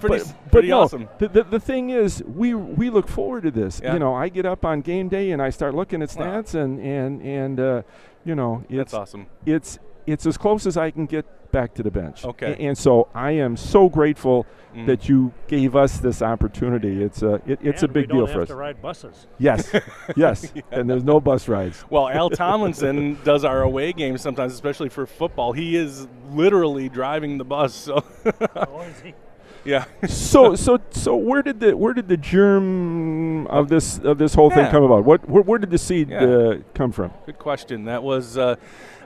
pretty awesome. The thing is, we look forward to this. Yeah. I get up on game day and I start looking at stats, and it's that's awesome. It's as close as I can get back to the bench. Okay. And so I am so grateful that you gave us this opportunity. It's a big deal for us. We don't have to ride buses. Yes, yes, and there's no bus rides. Well, Al Tomlinson does our away games sometimes, especially for football. He is literally driving the bus. So. Oh, is he? Yeah. So where did the germ of this whole thing come about? Where did the seed come from? Good question. That was I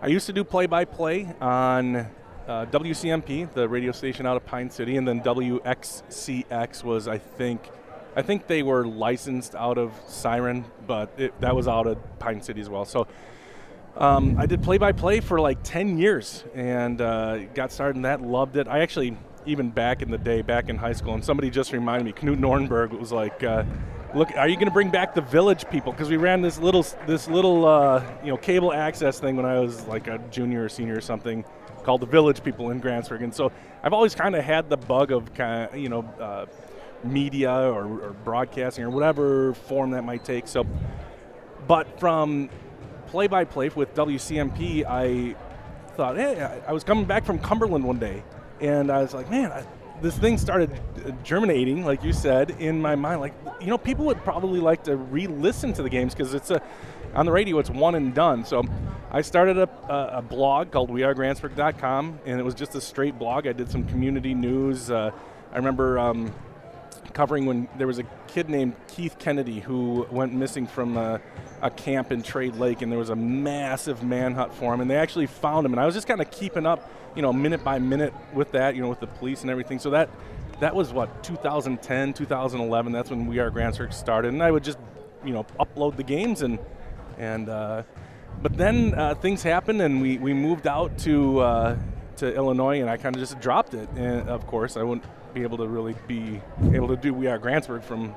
used to do play-by-play on WCMP, the radio station out of Pine City, and then WXCX was I think they were licensed out of Siren, but that was out of Pine City as well. So I did play-by-play for like 10 years and got started in that. Loved it. I actually. Even back in the day, back in high school, and somebody just reminded me, Knut Nornberg was like, look, are you going to bring back the Village People? Because we ran this little cable access thing when I was like a junior or senior or something called the Village People in Grantsburg. And so I've always kind of had the bug of media or broadcasting or whatever form that might take. So, but from play-by-play with WCMP, I thought, hey, I was coming back from Cumberland one day. And I was like, man, this thing started germinating, like you said, in my mind. Like, people would probably like to re-listen to the games because on the radio, it's one and done. So I started a blog called wearegrantsburg.com, and it was just a straight blog. I did some community news. I remember covering when there was a kid named Keith Kennedy who went missing from a camp in Trade Lake, and there was a massive manhunt for him, and they actually found him. And I was just kind of keeping up, minute by minute with that, with the police and everything. So that was 2010, 2011. That's when We Are Grantsburg started, and I would just, upload the games but then things happened, and we moved out to Illinois, and I kind of just dropped it. And of course, I wouldn't be able to really be able to do We Are Grantsburg from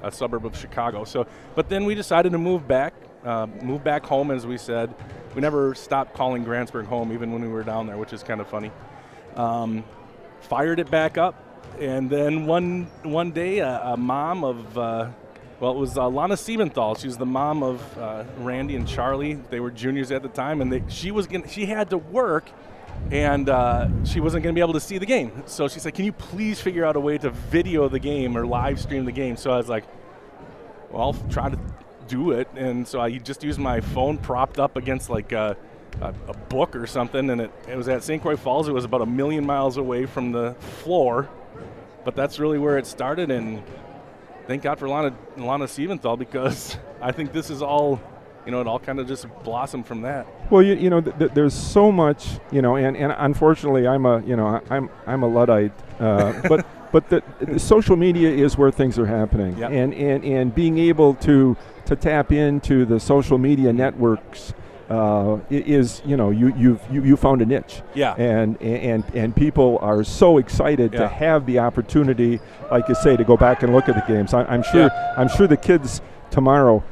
a suburb of Chicago. So, but then we decided to move back home, as we said. We never stopped calling Grantsburg home, even when we were down there, which is kind of funny. Fired it back up, and then one day, a mom of, it was Lana Siebenthal. She was the mom of Randy and Charlie. They were juniors at the time, and she had to work and she wasn't going to be able to see the game. So she said, can you please figure out a way to video the game or live stream the game? So I was like, well, I'll try to do it. And so I just used my phone propped up against like a book or something, and it was at St. Croix Falls. It was about 1 million miles away from the floor, but that's really where it started, and thank God for Lana Sieventhal, because I think this is all, it all kind of just blossomed from that. Well, there's so much, and unfortunately, I'm a Luddite, but the social media is where things are happening, yep. and being able to tap into the social media networks is, you found a niche, yeah, and people are so excited yeah. to have the opportunity, like you say, to go back and look at the games. I'm sure the kids tomorrow.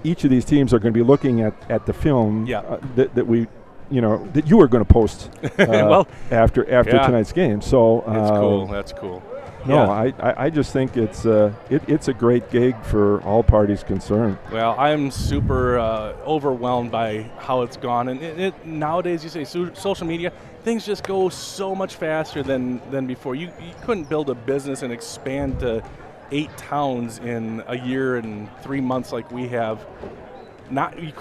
Each of these teams are going to be looking at the film that we, that you are going to post well, after tonight's game. So it's cool. That's cool. No, yeah. I just think it's a great gig for all parties concerned. Well, I'm super overwhelmed by how it's gone, and nowadays you say social media, things just go so much faster than before. You couldn't build a business and expand to 8 towns in a year and 3 months like we have. You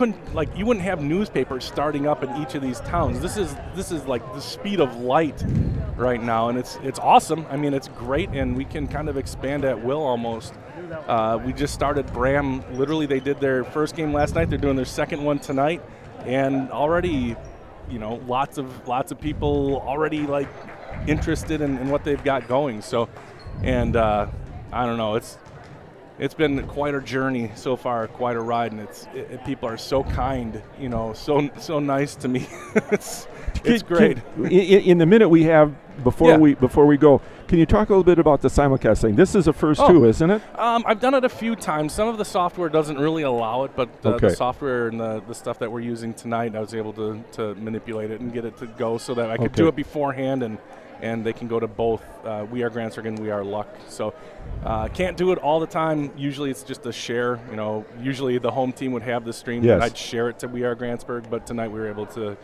wouldn't have newspapers starting up in each of these towns. This is like the speed of light right now, and it's awesome. I mean, it's great, and we can kind of expand at will almost. We just started Bram. Literally, they did their first game last night. They're doing their second one tonight, and already, lots of people already like interested in what they've got going. So, and I don't know. It's been quite a journey so far, quite a ride, and people are so kind, so nice to me. it's great. In the minute we have before we go, can you talk a little bit about the simulcasting? This is a first too, isn't it? I've done it a few times. Some of the software doesn't really allow it, but the software and the stuff that we're using tonight, I was able to manipulate it and get it to go so that I could do it beforehand, and they can go to both We Are Grantsburg and We Are Luck. So can't do it all the time. Usually it's just a share. Usually the home team would have the stream, and I'd share it to We Are Grantsburg, but tonight we were able to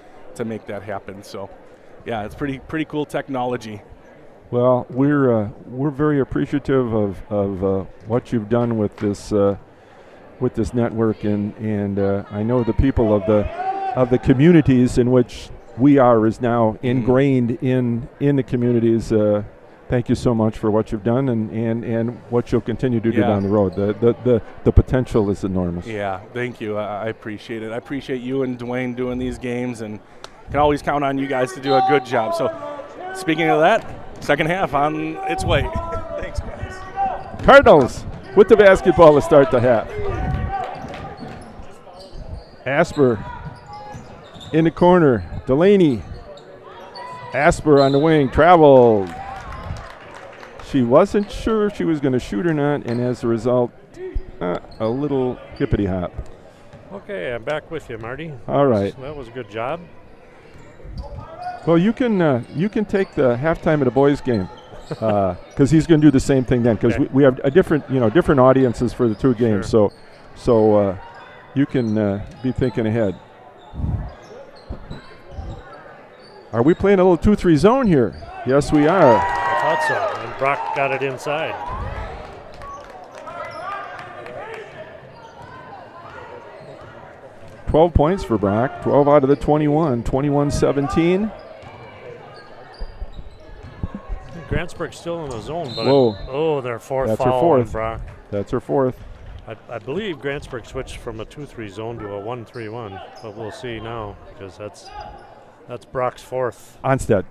make that happen. So, yeah, it's pretty cool technology. Well, we're very appreciative of what you've done with this network, and I know the people of the communities in which We Are is now ingrained in the communities. Thank you so much for what you've done and what you'll continue to do down the road. The potential is enormous. Yeah, thank you. I appreciate it. I appreciate you and Dwayne doing these games, and can always count on you guys to do a good job. So, speaking of that, second half on its way. Thanks, guys. Cardinals with the basketball to start the half. Asper in the corner. Delaney. Asper on the wing. Traveled. She wasn't sure if she was going to shoot or not, and as a result, a little hippity hop. Okay, I'm back with you, Marty. All right. That was a good job. Well, you can take the halftime of the boys' game because he's going to do the same thing then, because we have a different audiences for the two games. Sure. So you can be thinking ahead. Are we playing a little 2-3 zone here? Yes, we are. I thought so. And Brock got it inside. $12 points for Brock. 12 out of the 21. 21-17. Grantsburg's still in the zone, but their fourth That's foul her fourth. on Brock. That's her fourth. I believe Grantsburg switched from a 2-3 zone to a 1-3-1, but we'll see now because that's Brock's fourth. Onstead.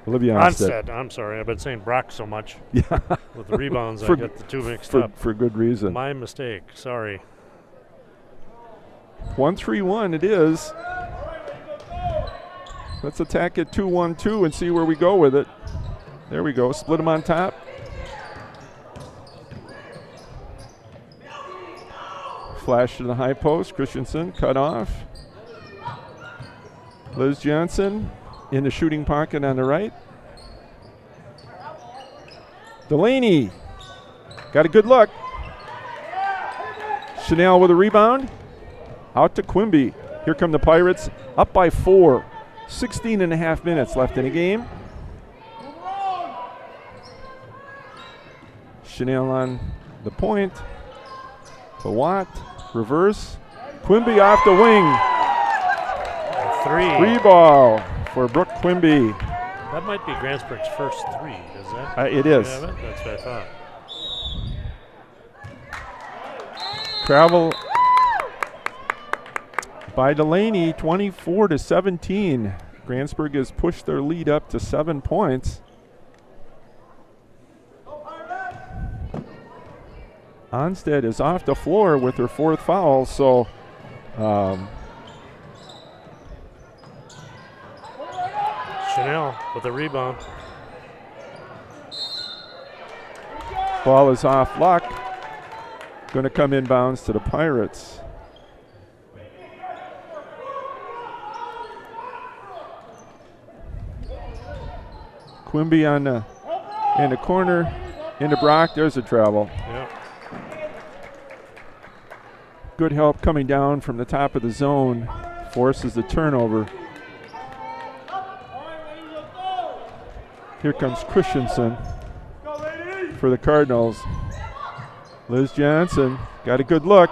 Olivia Onstead. I'm sorry. I've been saying Brock so much. Yeah. With the rebounds, I get the two mixed up. For good reason. My mistake. Sorry. 1-3-1 it is. Let's attack it 2-1-2 and see where we go with it. There we go. Split them on top. Flash to the high post. Christensen cut off. Liz Johnson in the shooting pocket on the right. Delaney got a good look. Chanel with a rebound. Out to Quimby. Here come the Pirates, up by 4. 16 and a half minutes left in the game. Chanel on the point. Watt, reverse. Quimby off the wing. Three. 3 ball for Brooke Quimby. That might be Grantsburg's first 3, is that? It is. Yeah, that's what I thought. Travel by Delaney, 24-17. Grantsburg has pushed their lead up to 7 points. Onstead is off the floor with her 4th foul, so Chanel with a rebound. ball is off luck. Going to come inbounds to the Pirates. Quimby on the in the corner, into Brock. There's a travel. Yep. Good help coming down from the top of the zone. Forces the turnover. Here comes Christensen for the Cardinals. Liz Johnson got a good look.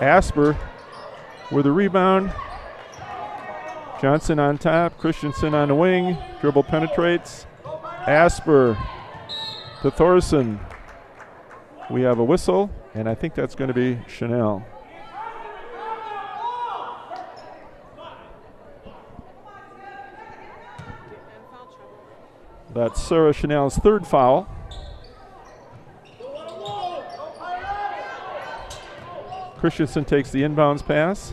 Asper with a rebound. Johnson on top. Christensen on the wing. Dribble penetrates. Asper to Thorson. We have a whistle, and I think that's going to be Chanel. That's Sarah Chanel's 3rd foul. Christensen takes the inbounds pass,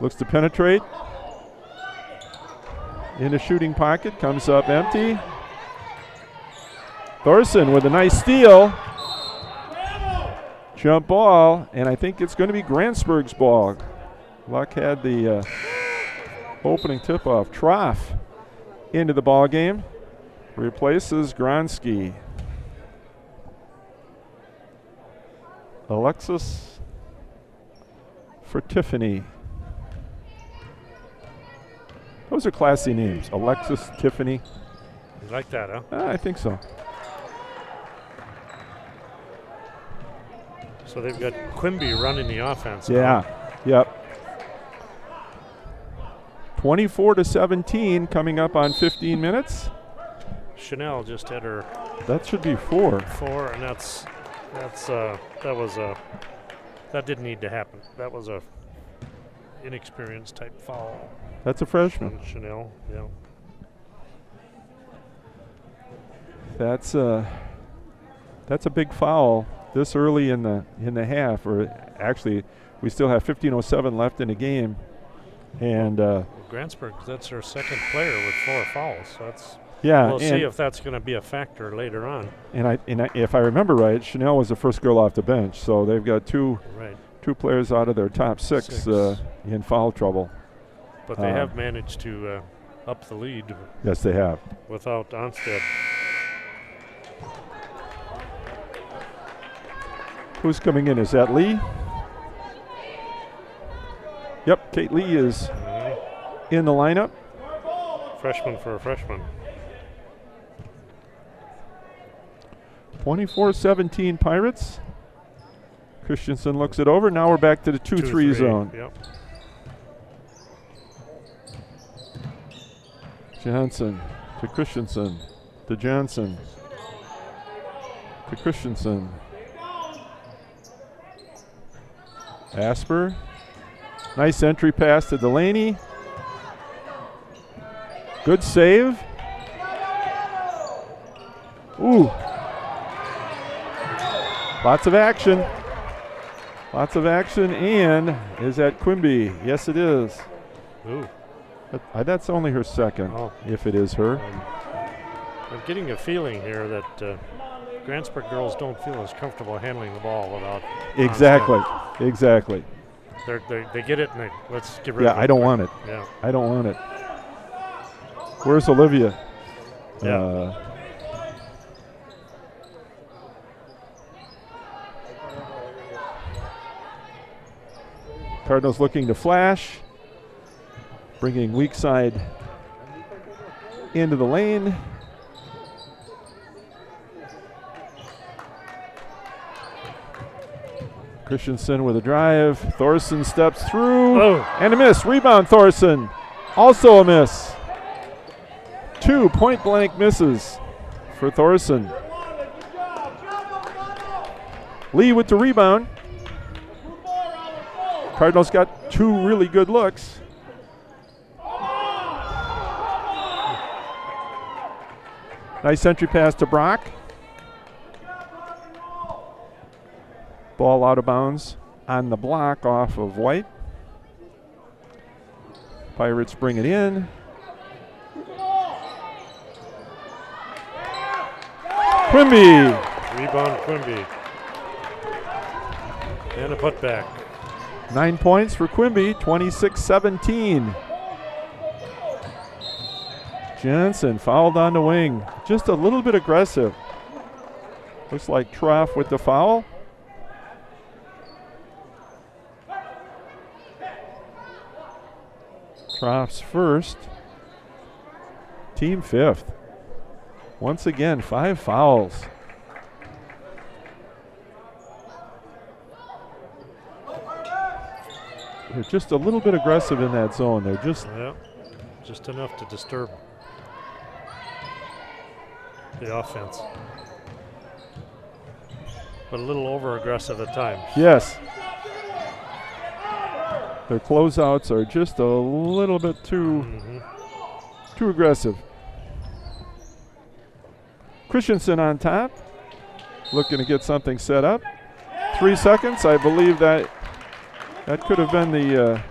looks to penetrate. In the shooting pocket, comes up empty. Thorson with a nice steal. Jump ball, and I think it's going to be Grantsburg's ball. Luck had the opening tip-off. Trough into the ball game. Replaces Gronsky. Alexis for Tiffany. Those are classy names. Alexis, Tiffany. You like that, huh? I think so. So they've got Quimby running the offense. Yeah. Yep. 24-17 coming up on 15 minutes. Chanel just had her That should be 4. 4, and that didn't need to happen. That was a inexperienced type foul. That's a freshman. on Chanel, yeah. That's a big foul this early in the half, or actually we still have 15:07 left in the game. And Grantsburg, that's her 2nd player with 4 fouls. So that's yeah, we'll see if that's going to be a factor later on. And if I remember right, Chanel was the first girl off the bench, so they've got two players out of their top 6 in foul trouble. But they have managed to up the lead. Yes, they have. Without Onstead. Who's coming in? Is that Lee? Yep, Kate Lee is in the lineup. Freshman for a freshman. 24-17 Pirates. Christensen looks it over. Now we're back to the 2-3 zone. Yep. Johnson to Christensen to Johnson to Christensen. Asper. Nice entry pass to Delaney. Good save. Ooh. Lots of action. Lots of action, and is that Quimby? Yes, it is. Ooh. That's only her 2nd, if it is her. I'm getting a feeling here that Grantsburg girls don't feel as comfortable handling the ball without. Exactly. They get it, and let's get rid of it. Yeah, I don't want it. Yeah. I don't want it. Where's Olivia? Yeah. Cardinals looking to flash, bringing weak side into the lane. Christensen with a drive. Thorson steps through and a miss. Rebound Thorson. Also a miss. 2 point-blank misses for Thorson. Lee with the rebound. Cardinals got 2 really good looks. Nice entry pass to Brock. Ball out of bounds on the block off of White. Pirates bring it in. Quimby. Rebound Quimby. And a putback. 9 points for Quimby, 26-17. Jensen fouled on the wing. Just a little bit aggressive. Looks like Troff with the foul. Troff's first. Team 5th. Once again, 5 fouls. They're just a little bit aggressive in that zone. They're just enough to disturb the offense, but a little over aggressive at times. Yes. Their closeouts are just a little bit too aggressive. Christensen on top, looking to get something set up. 3 seconds. I believe that could have been the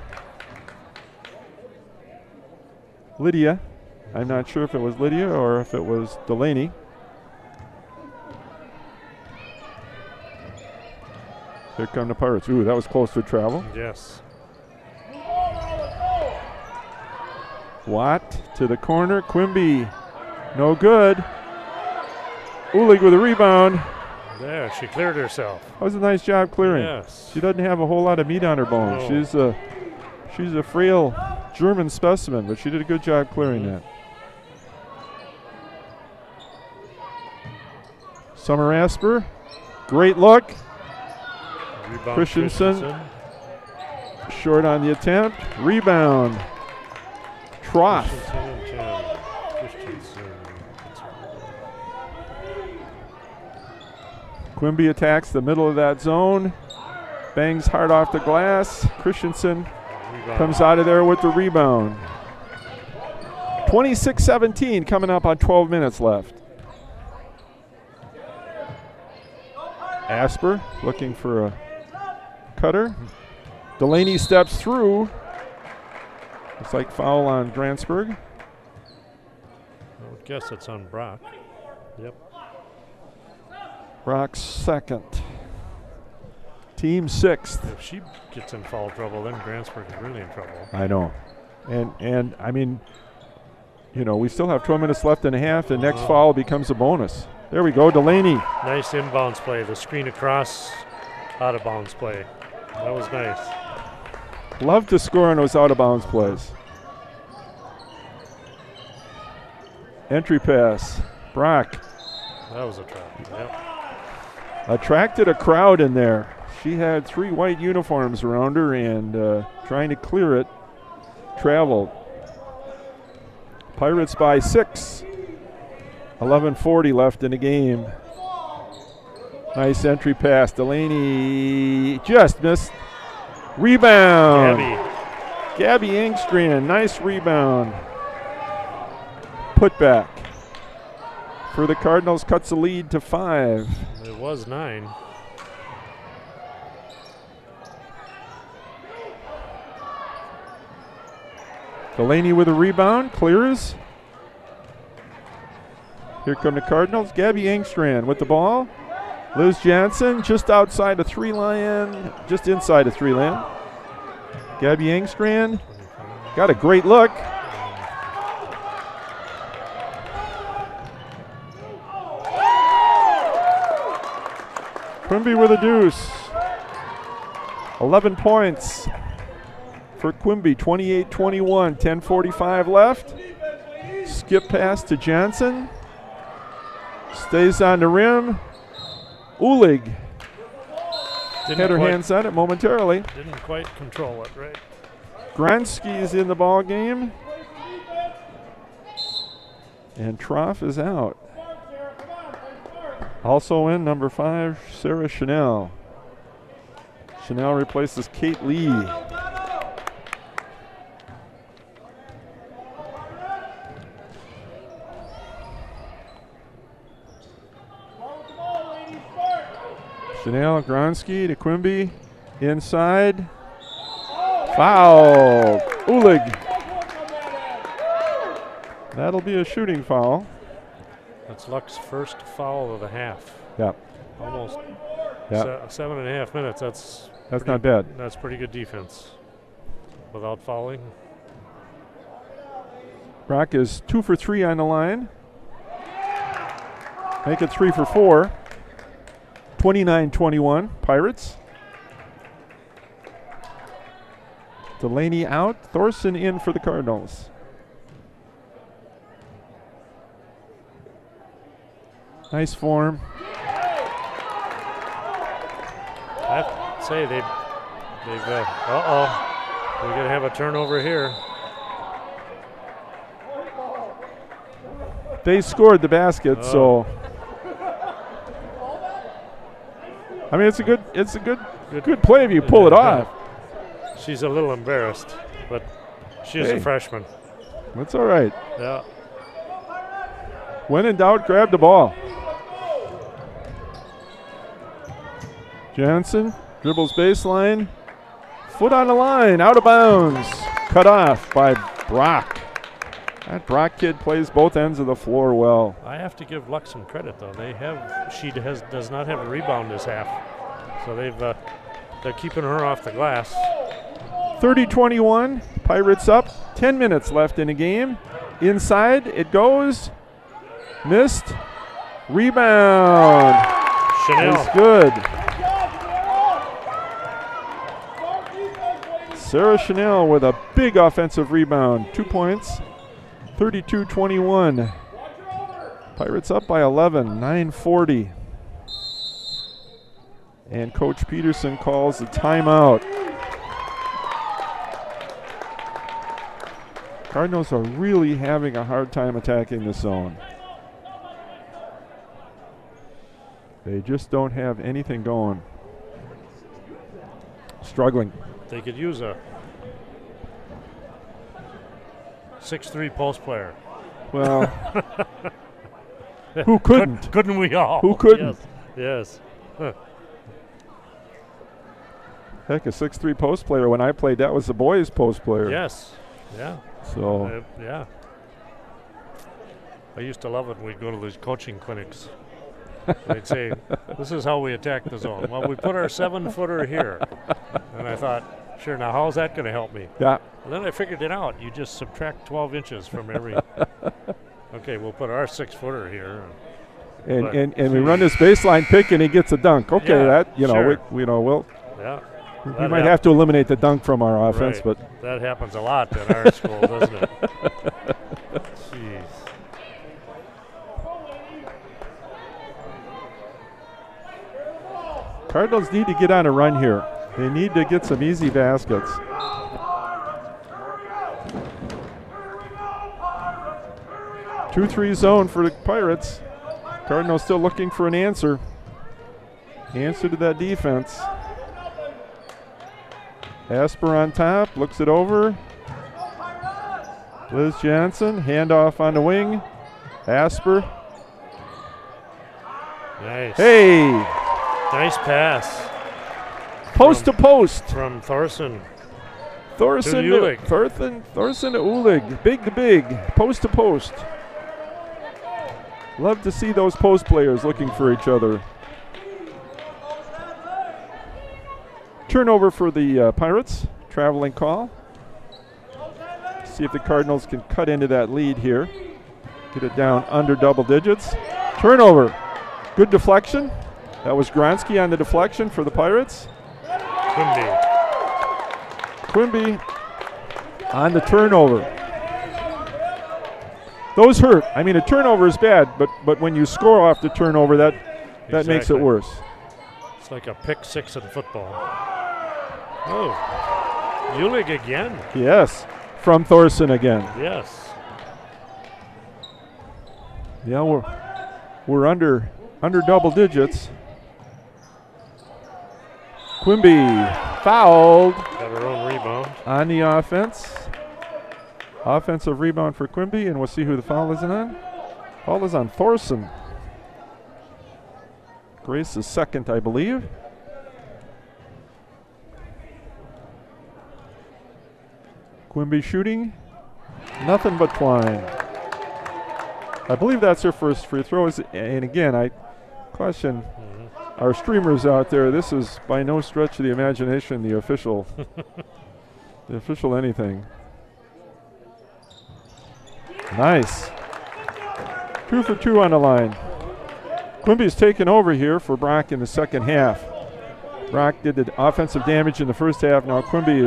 Lydia. I'm not sure if it was Lydia or if it was Delaney. Here come the Pirates. Ooh, that was close to travel. Yes. Watt to the corner. Quimby, no good. Ulig with a rebound. There, she cleared herself. That was a nice job clearing. Yes. She doesn't have a whole lot of meat on her bones. No. She's a frail German specimen, but she did a good job clearing that. Summer Asper, great look. Rebound Christensen, short on the attempt. Rebound. Troff. Quimby attacks the middle of that zone. Bangs hard off the glass. Christensen comes out of there with the rebound. 26-17 coming up on 12 minutes left. Asper looking for a cutter. Delaney steps through. Looks like foul on Grantsburg. I would guess it's on Brock. Yep. Brock's second. Team 6th. If she gets in foul trouble, then Grantsburg is really in trouble. I know. And I mean, you know, we still have 12 minutes left and a half. The next foul becomes a bonus. There we go, Delaney. Nice inbounds play. The screen across, out of bounds play. That was nice. Love to score on those out of bounds plays. Entry pass. Brock. That was a trap. Yep. Attracted a crowd in there. She had 3 white uniforms around her and trying to clear it, traveled. Pirates by 6. 11:40 left in the game. Nice entry pass. Delaney just missed. Rebound. Gabby Engstrand. Nice rebound. Put back. For the Cardinals, cuts the lead to 5. It was 9. Delaney with a rebound, clears. Here come the Cardinals. Gabby Engstrand with the ball. Liz Jansen just outside the 3-line, just inside the 3-line. Gabby Engstrand got a great look. Quimby with a deuce. 11 points for Quimby, 28-21, 10:45 left. Skip pass to Johnson. Stays on the rim. Ulig had her hands on it momentarily. Didn't quite control it, right? Grantsky is in the ball game. And Troff is out. Also in, number 5, Sarah Chanel. Chanel replaces Kate Lee. Chanel, Gronsky to Quimby. Inside. Foul. Ulig. That'll be a shooting foul. That's Luck's first foul of the half. Yeah. Almost. Yeah. 7.5 minutes. That's not bad. That's pretty good defense. Without fouling. Brock is 2 for 3 on the line. Make it 3 for 4. 29-21, Pirates. Delaney out. Thorson in for the Cardinals. Nice form. I have to say they've we're going to have a turnover here. They scored the basket, so I mean it's a good play if you pull it off. She's a little embarrassed, but she's a freshman. That's all right. Yeah. When in doubt, grab the ball. Johnson dribbles baseline. Foot on the line, out of bounds. Cut off by Brock. That Brock kid plays both ends of the floor well. I have to give Luck some credit though. She does not have a rebound this half, so they're keeping her off the glass. 30-21, Pirates up. 10 minutes left in the game. Inside it goes. Missed. Rebound. Chanel. It's good. Sarah Chanel with a big offensive rebound. 2 points. 32-21. Pirates up by 11. 9:40. And Coach Peterson calls the timeout. Cardinals are really having a hard time attacking the zone. They just don't have anything going. Struggling. They could use a 6'3" post player. Well, who couldn't? Couldn't we all? Who couldn't? Yes. Huh. Heck, a 6'3" post player. When I played, that was the boys' post player. Yes. Yeah. So. Yeah. I used to love it when we'd go to these coaching clinics. They'd say, "This is how we attack the zone." Well, we put our 7-footer here, and I thought, sure. Now, how's that going to help me? Yeah. And then I figured it out. You just subtract 12 inches from every. Okay, we'll put our 6-footer here. And we run this baseline pick, and he gets a dunk. Okay, yeah, that sure. we'll. Yeah. We might have to eliminate the dunk from our offense, right. but that happens a lot in our school, doesn't it? Jeez. Cardinals need to get on a run here. They need to get some easy baskets. Two-three zone for the Pirates. Cardinals still looking for an answer. Answer to that defense. Asper on top, looks it over. Liz Johnson, handoff on the wing. Asper. Nice. Hey! Nice pass. Post to post. From Thorson. Thorson to Ulig. Big to big. Post to post. Love to see those post players looking for each other. Turnover for the Pirates. Traveling call. See if the Cardinals can cut into that lead here. Get it down under double digits. Turnover. Good deflection. That was Gronsky on the deflection for the Pirates. Quimby on the turnover. Those hurt. I mean, a turnover is bad, but when you score off the turnover, that makes it worse. It's like a pick six in football. Oh, Ulig again. Yes, from Thorson again. Yes. Yeah, we're under double digits. Quimby fouled. Got her own rebound. On the offense. Offensive rebound for Quimby, and we'll see who the foul is on. Foul is on Thorson. Grace is second, I believe. Quimby shooting. Nothing but twine. I believe that's her first free throw. And again, I question our streamers out there. This is by no stretch of the imagination the official anything. Nice. 2 for 2 on the line. Quimby's taken over here for Brock in the second half. Brock did the offensive damage in the first half. Now Quimby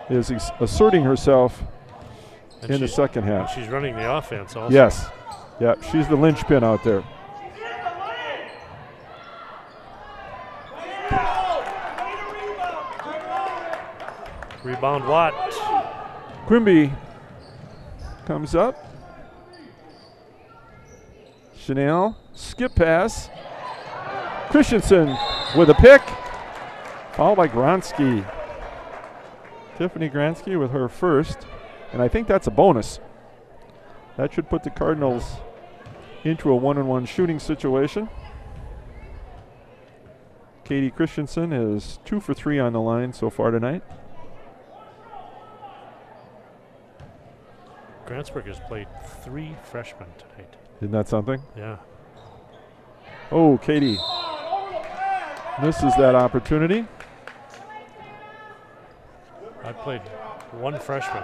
is asserting herself in the second half. She's running the offense also. Yes. Yeah, she's the linchpin out there. Rebound Watt. Quimby comes up. Chanel, skip pass. Christensen with a pick. Fouled by Grantsburg. Tiffany Grantsburg with her first. And I think that's a bonus. That should put the Cardinals into a one-on-one shooting situation. Katie Christensen is 2 for 3 on the line so far tonight. Grantsburg has played 3 freshmen tonight. Isn't that something? Yeah. Oh, Katie misses that opportunity. I played 1 freshman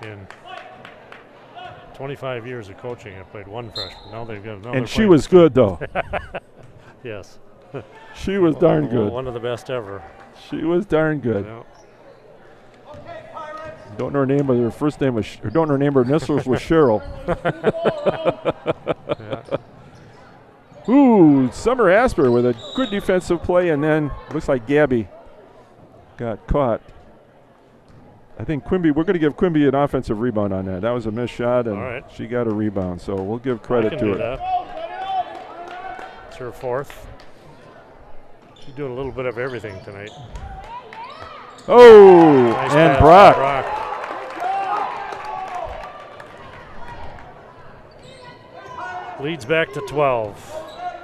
in 25 years of coaching. I played 1 freshman. Now they've got another. And she was good, though. Yes. She was darn good. One of the best ever. She was darn good. Yeah. Don't know her name, but her first name was. Don't know her name, but her initials was Cheryl. Yeah. Ooh, Summer Asper with a good defensive play, and then looks like Gabby got caught. I think Quimby. We're going to give Quimby an offensive rebound on that. That was a missed shot, and she got a rebound. So we'll give credit to her. That. It's her 4th. She's doing a little bit of everything tonight. Oh, nice and pass Brock. Leads back to 12.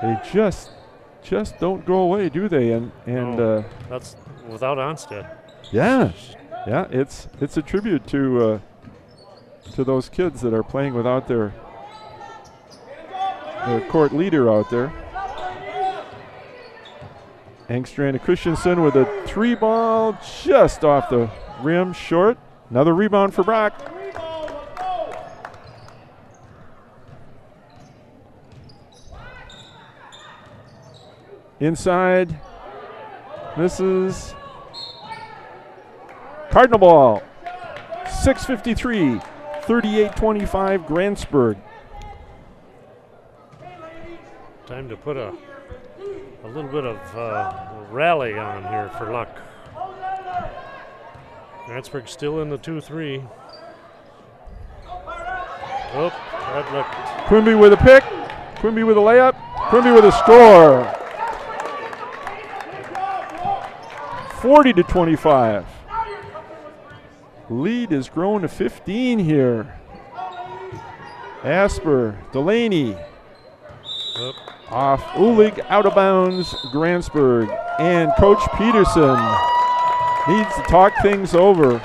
They just don't go away, do they? And that's without Onstead. Yeah, it's a tribute to those kids that are playing without their court leader out there. Engstrand and Christensen with a 3-ball just off the rim, short. Another rebound for Brock. Inside, misses. Cardinal ball. 6:53, 38-25, Grantsburg. Time to put a little bit of rally on here for luck. Grantsburg still in the 2-3. Oh, that looked. Quimby with a pick. Quimby with a layup. Quimby with a score. 40-25. Lead has grown to 15 here. Asper, Delaney. Oh. Off Ulig, out of bounds, Grantsburg. And Coach Peterson needs to talk things over.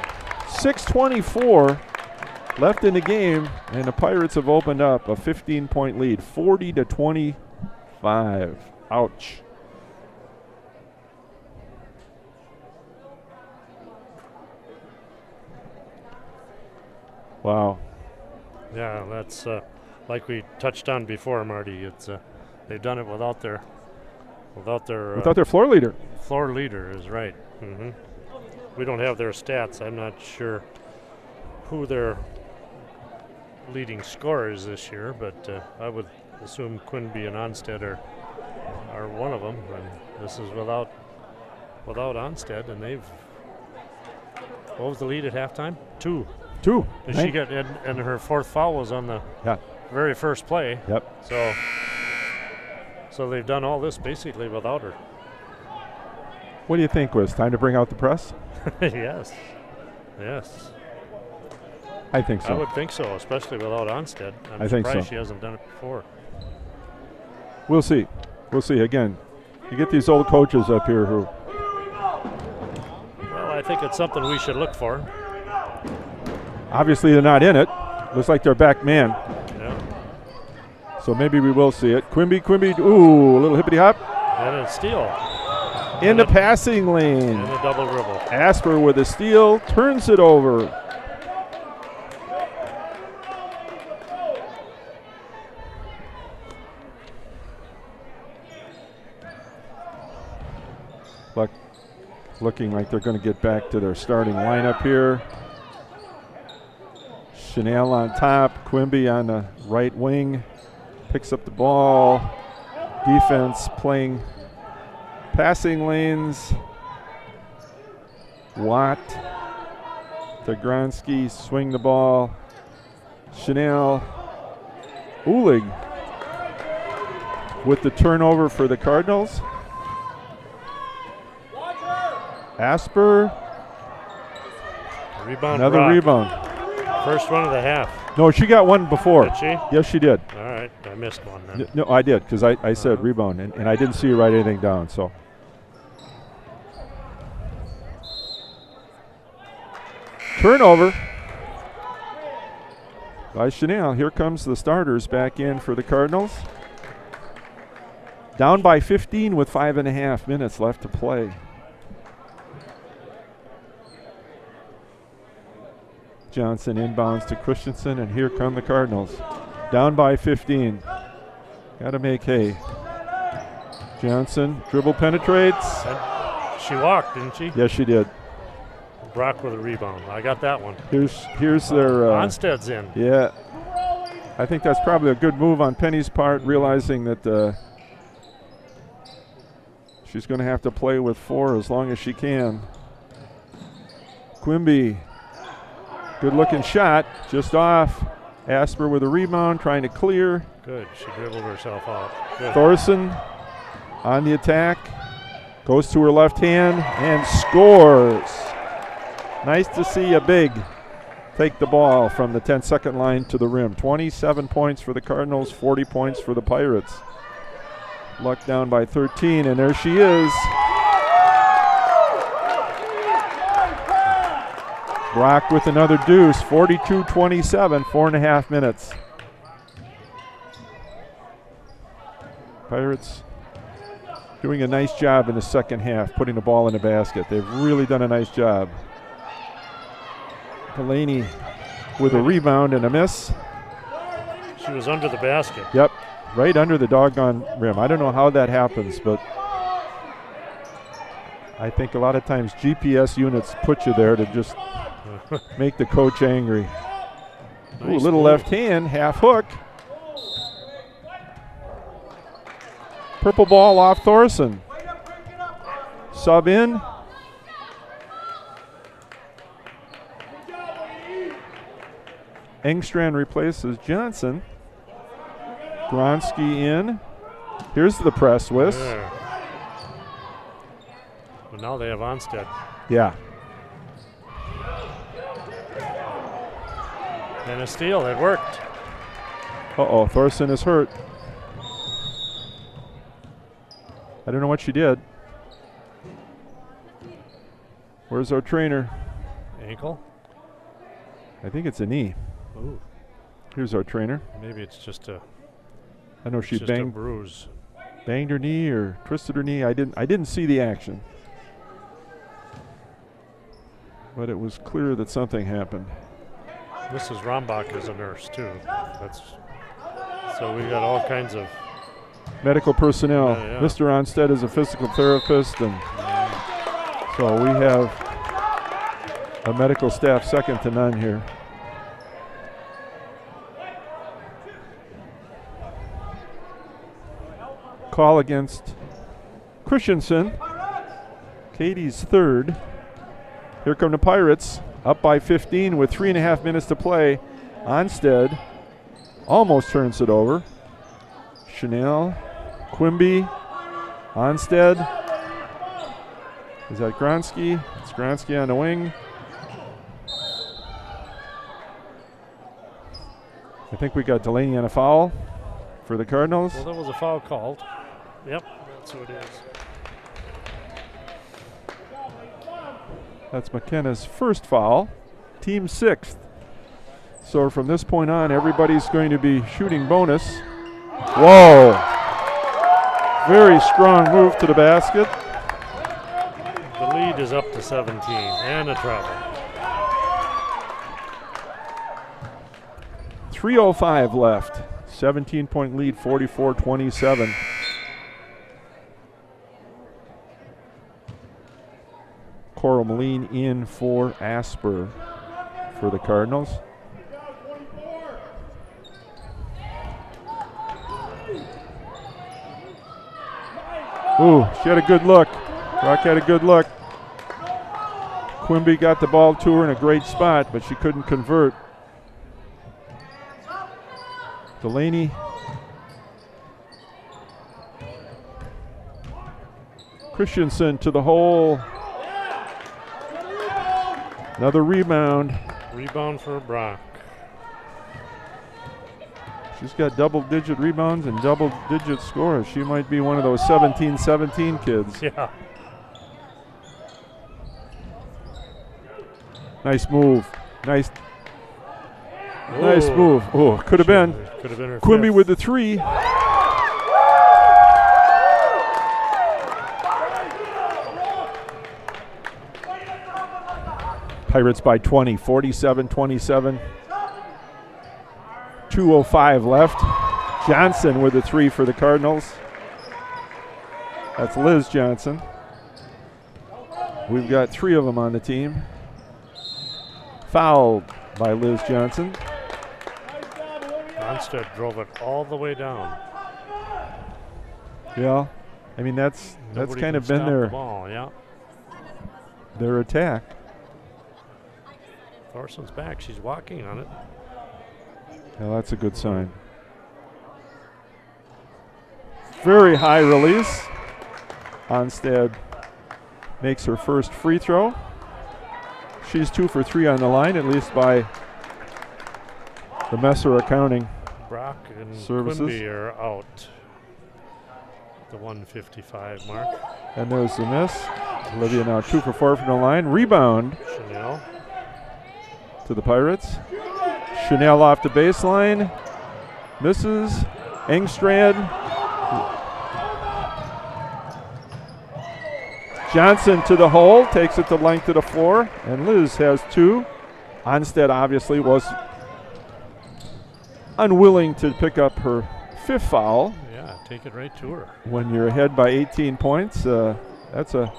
6:24 left in the game, and the Pirates have opened up a 15-point lead, 40-25. Ouch. Wow. Yeah, that's like we touched on before, Marty. It's they've done it without their floor leader. Floor leader is right. Mm-hmm. We don't have their stats. I'm not sure who their leading scorers this year, but I would assume Quinby and Onstead are one of them. And this is without Onstead, and they've. What was the lead at halftime? 2. And she got and her 4th foul was on the very first play. Yep. So they've done all this basically without her. What do you think, Wiz? Time to bring out the press? Yes. I think so. I would think so, especially without Onstead. I'm surprised she hasn't done it before. We'll see. Again, you get these old coaches up here who. Well, I think it's something we should look for. Obviously, they're not in it. Looks like they're back man. Yeah. So maybe we will see it. Quimby. Ooh, a little hippity hop. And a steal. In the passing lane. And a double dribble. Asper with a steal, turns it over. Looking like they're going to get back to their starting lineup here. Chanel on top, Quimby on the right wing, picks up the ball. Defense playing passing lanes. Watt to Gronsky, swing the ball. Chanel, Ulig with the turnover for the Cardinals. Asper, Rebound. Rebound. First one of the half. No, she got one before. Did she? Yes, she did. All right, I missed one then. No, I did, because I said rebound, and I didn't see her write anything down. So, turnover by Chanel. Here comes the starters back in for the Cardinals. Down by 15 with 5.5 minutes left to play. Johnson inbounds to Christensen, and here come the Cardinals. Down by 15. Got to make hay. Johnson, dribble penetrates. And she walked, didn't she? Yes, she did. Brock with a rebound. I got that one. Here's their. Onstead's in. Yeah. I think that's probably a good move on Penny's part, realizing that she's going to have to play with 4 as long as she can. Quimby. Good looking shot, just off. Asper with a rebound, trying to clear. Good, she dribbled herself out. Good. Thorson on the attack, goes to her left hand and scores. Nice to see a big take the ball from the 10-second line to the rim. 27 points for the Cardinals, 40 points for the Pirates. Luck down by 13, and there she is. Brock with another deuce, 42-27, 4.5 minutes. Pirates doing a nice job in the second half, putting the ball in the basket. They've really done a nice job. Delaney with a rebound and a miss. She was under the basket. Yep, right under the doggone rim. I don't know how that happens, but I think a lot of times GPS units put you there to just make the coach angry. Nice Ooh, little left hand, half hook. Purple ball off Thorson. Sub in. Engstrand replaces Johnson. Gronsky in. Here's the press, Wiss. Well, now they have Onstead. Yeah. And a steal, it worked. Uh-oh, Thorson is hurt. I don't know what she did. Where's our trainer? Ankle? I think it's a knee. Ooh. Here's our trainer. Maybe it's just a. I know she a banged bruise. Banged her knee or twisted her knee. I didn't see the action. But it was clear that something happened. Mrs. Rombach is a nurse too. So we got all kinds of medical personnel. Yeah. Mr. Onstead is a physical therapist, and so we have a medical staff second to none here. call against Christensen. Katie's third. Here come the Pirates, up by 15 with 3.5 minutes to play. Onstead almost turns it over. Chanel, Quimby, Onstead. Is that Gronsky? It's Gronsky on the wing. I think we got Delaney on a foul for the Cardinals. Well, there was a foul called. Yep, that's who it is. That's McKenna's first foul, team 6th. So from this point on, everybody's going to be shooting bonus. Whoa! Very strong move to the basket. The lead is up to 17 and a travel. 3:05 left. 17-point lead, 44-27. Coral Moline in for Asper for the Cardinals. Ooh, she had a good look. Rock had a good look. Quimby got the ball to her in a great spot, but she couldn't convert. Delaney. Christensen to the hole. Another rebound. Rebound for Brock. She's got double-digit rebounds and double-digit scores. She might be one of those 17-17 kids. Yeah. Nice move. Nice Whoa. move. Oh, could have been. Could have been her Quimby fifth. with the 3. Pirates by 20, 47-27. 2:05 left. Johnson with the 3 for the Cardinals. That's Liz Johnson. We've got 3 of them on the team. Fouled by Liz Johnson. Onstead drove it all the way down. Yeah, I mean that's Nobody kind can of been stop their the ball, yeah. their attack. Thorson's back. She's walking on it. Now that's a good sign. Very high release. Onstead makes her first free throw. She's 2 for 3 on the line, at least by the Messer accounting. Brock and Services. Quimby are out. The 155 mark. And there's the miss. Olivia now 2 for 4 from the line. Rebound Chanel. to the Pirates. Chanel off the baseline. Misses. Engstrand. Johnson to the hole. Takes it the length of the floor. And Liz has 2. Onstead obviously was unwilling to pick up her 5th foul. Yeah, take it right to her. When you're ahead by 18 points, that's a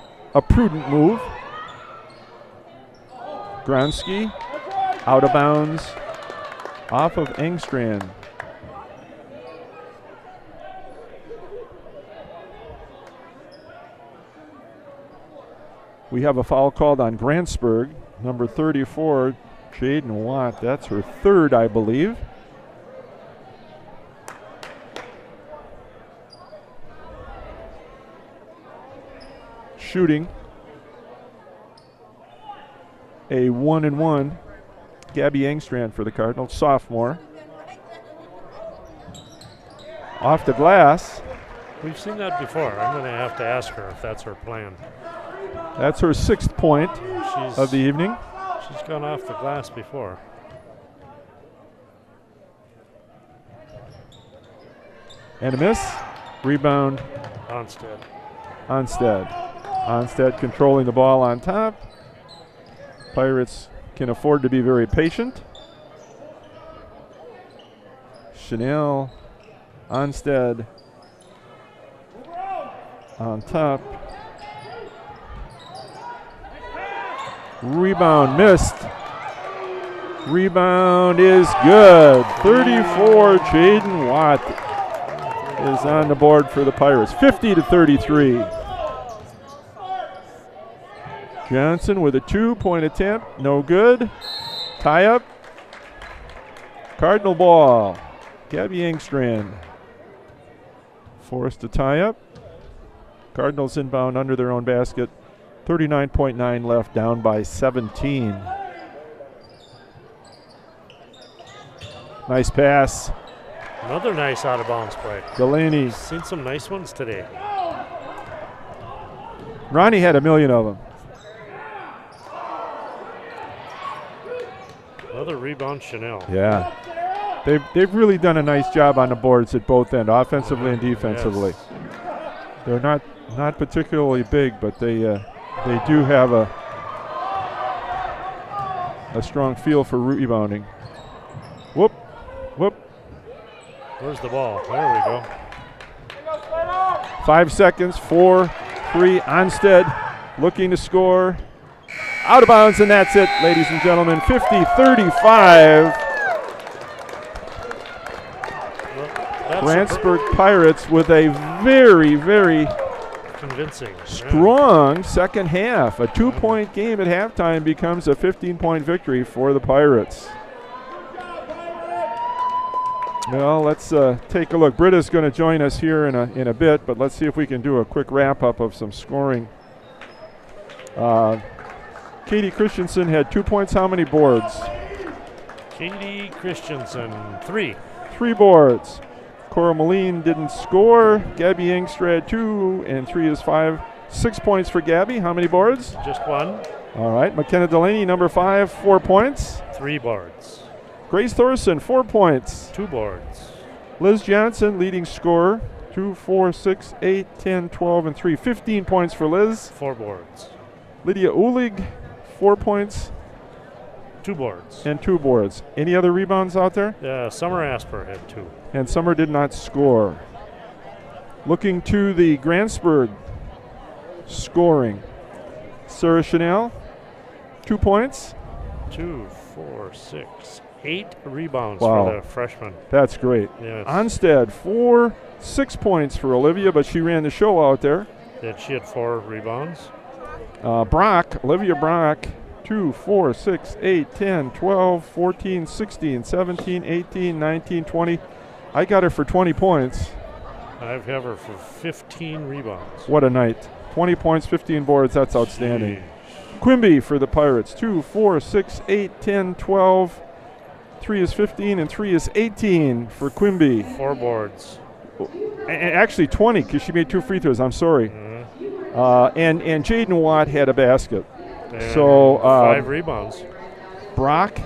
prudent move. Gronsky out of bounds off of Engstrand. We have a foul called on Grantsburg, number 34, Jaden Watt. That's her 3rd, I believe. Shooting a 1-and-1. Gabby Engstrand for the Cardinals, sophomore. Off the glass. We've seen that before. I'm going to have to ask her if that's her plan. That's her 6th point of the evening. She's gone off the glass before. And a miss. Rebound. Onstead. Onstead controlling the ball on top. Pirates can afford to be very patient. Chanel. Onstead on top. Rebound missed. Rebound is good. 34, Jaden Watt. is on the board for the Pirates. 50-33. Johnson with a 2-point attempt. No good. Tie up. Cardinal ball. Gabby Engstrand forced to tie up. Cardinals inbound under their own basket. 39.9 left, down by 17. Nice pass. Another nice out of bounds play. Delaney. Seen some nice ones today. Ronnie had a million of them. Another rebound, Chanel. Yeah. They've really done a nice job on the boards at both ends, offensively and defensively. Yes. They're not particularly big, but they do have a strong feel for rebounding. Whoop. Where's the ball? There we go. 5 seconds, 4, 3, Onstead looking to score. Out of bounds, and that's it, ladies and gentlemen. 50-35. Grantsburg Pirates with a very, very convincing, strong second half. A 2-point game at halftime becomes a 15-point victory for the Pirates. Well, let's take a look. Britta's going to join us here in a bit, but let's see if we can do a quick wrap-up of some scoring. Katie Christensen had 2 points. How many boards? Katie Christensen, 3. 3 boards. Cora Moline didn't score. Gabby Engstrand 2, and 3 is 5. 6 points for Gabby. How many boards? Just 1. All right. McKenna Delaney, number 5, 4 points. 3 boards. Grace Thorson, 4 points. 2 boards. Liz Johnson, leading scorer. 2, 4, 6, 8, 10, 12, and 3. 15 points for Liz. 4 boards. Lydia Ulig, 4 points. 2 boards. And 2 boards. Any other rebounds out there? Summer Asper had 2. And Summer did not score. Looking to the Grantsburg scoring. Sarah Chanel, 2 points. 2, 4, 6, 8 rebounds Wow. for the freshman. That's great. Yes. Onstead, 6 points for Olivia, but she ran the show out there. She had 4 rebounds. Olivia Brock, 2, 4, 6, 8, 10, 12, 14, 16, 17, 18, 19, 20. I got her for 20 points. I have her for 15 rebounds. What a night. 20 points, 15 boards. That's outstanding. Quimby for the Pirates. 2, 4, 6, 8, 10, 12. 3 is 15 and 3 is 18 for Quimby. 4 boards. Actually 20 because she made 2 free throws. I'm sorry. And Jaden Watt had a basket. And so 5 rebounds. Brock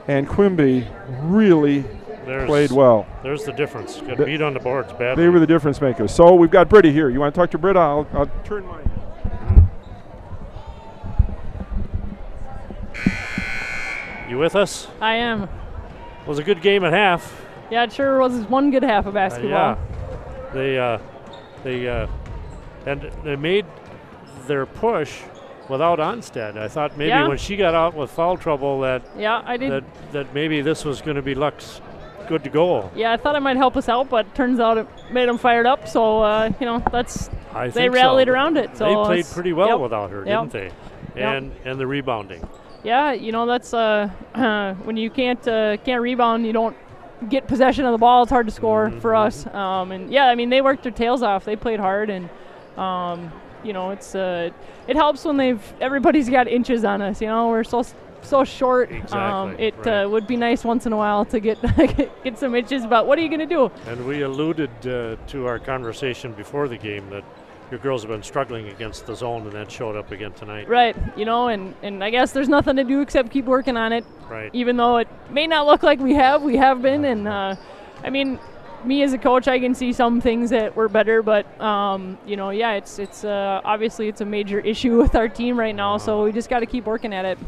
and Quimby really played well. There's the difference. Got beat on the boards badly. They were the difference makers. So we've got Britta here. You want to talk to Britta? I'll turn mine. You with us? I am. It was a good game at half. Yeah, it sure was one good half of basketball. They made their push without Onstead. I thought maybe Yeah. when she got out with foul trouble that I did. that maybe this was going to be Luck's good to go. Yeah, I thought it might help us out, but turns out it made them fired up. So they rallied around it. So they played pretty well yep. without her, Yep. didn't they? And the rebounding. Yeah, that's when you can't rebound, you don't get possession of the ball. It's hard to score for us. They worked their tails off. They played hard, and it helps when everybody's got inches on us. We're so short. Exactly. It would be nice once in a while to get get some inches. But what are you going to do? And we alluded to our conversation before the game that your girls have been struggling against the zone, and that showed up again tonight. Right. And I guess there's nothing to do except keep working on it. Right. Even though it may not look like we have been. And me as a coach, I can see some things that were better, but it's obviously it's a major issue with our team right now. So we just got to keep working at it.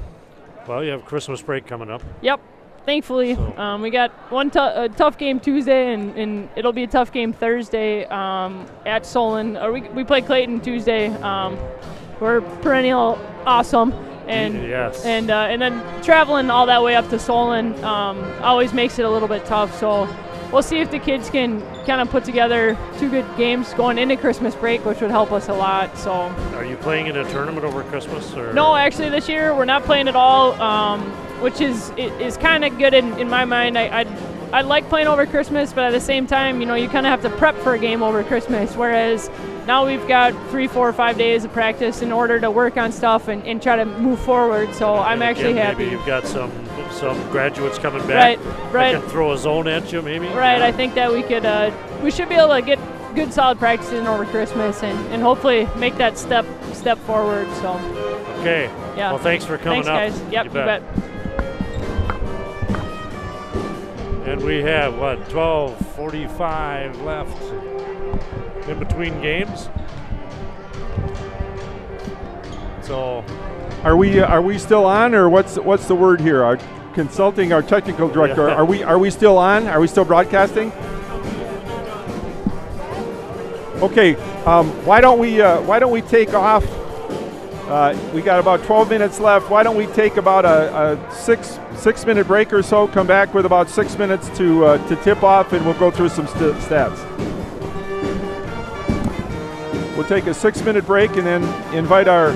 Well, you have Christmas break coming up. Yep. Thankfully, we got one tough game Tuesday, and it'll be a tough game Thursday at Solon. We play Clayton Tuesday. We're perennial awesome, and yes. and then traveling all that way up to Solon always makes it a little bit tough. So we'll see if the kids can kind of put together 2 good games going into Christmas break, which would help us a lot. So, are you playing in a tournament over Christmas? Or? No, actually this year we're not playing at all, which is kind of good in my mind. I like playing over Christmas, but at the same time, you kind of have to prep for a game over Christmas, whereas now we've got 3, 4, 5 days of practice in order to work on stuff and try to move forward. So I'm actually happy. Maybe you've got some graduates coming back. Right. That can throw a zone at you, maybe. Right. I think that we should be able to get good, solid practice in over Christmas and hopefully make that step forward. So. Okay. Yeah. Well, thanks for coming up. Thanks, guys. Yep. You bet. And we have 12:45 left in between games. So, are we still on, or what's the word here? Our technical director. Yeah. Are we still on? Are we still broadcasting? Okay. Why don't we take off? We got about 12 minutes left. Why don't we take about a 6-minute break or so? Come back with about 6 minutes to tip off, and we'll go through some stats. We'll take a 6-minute break and then invite our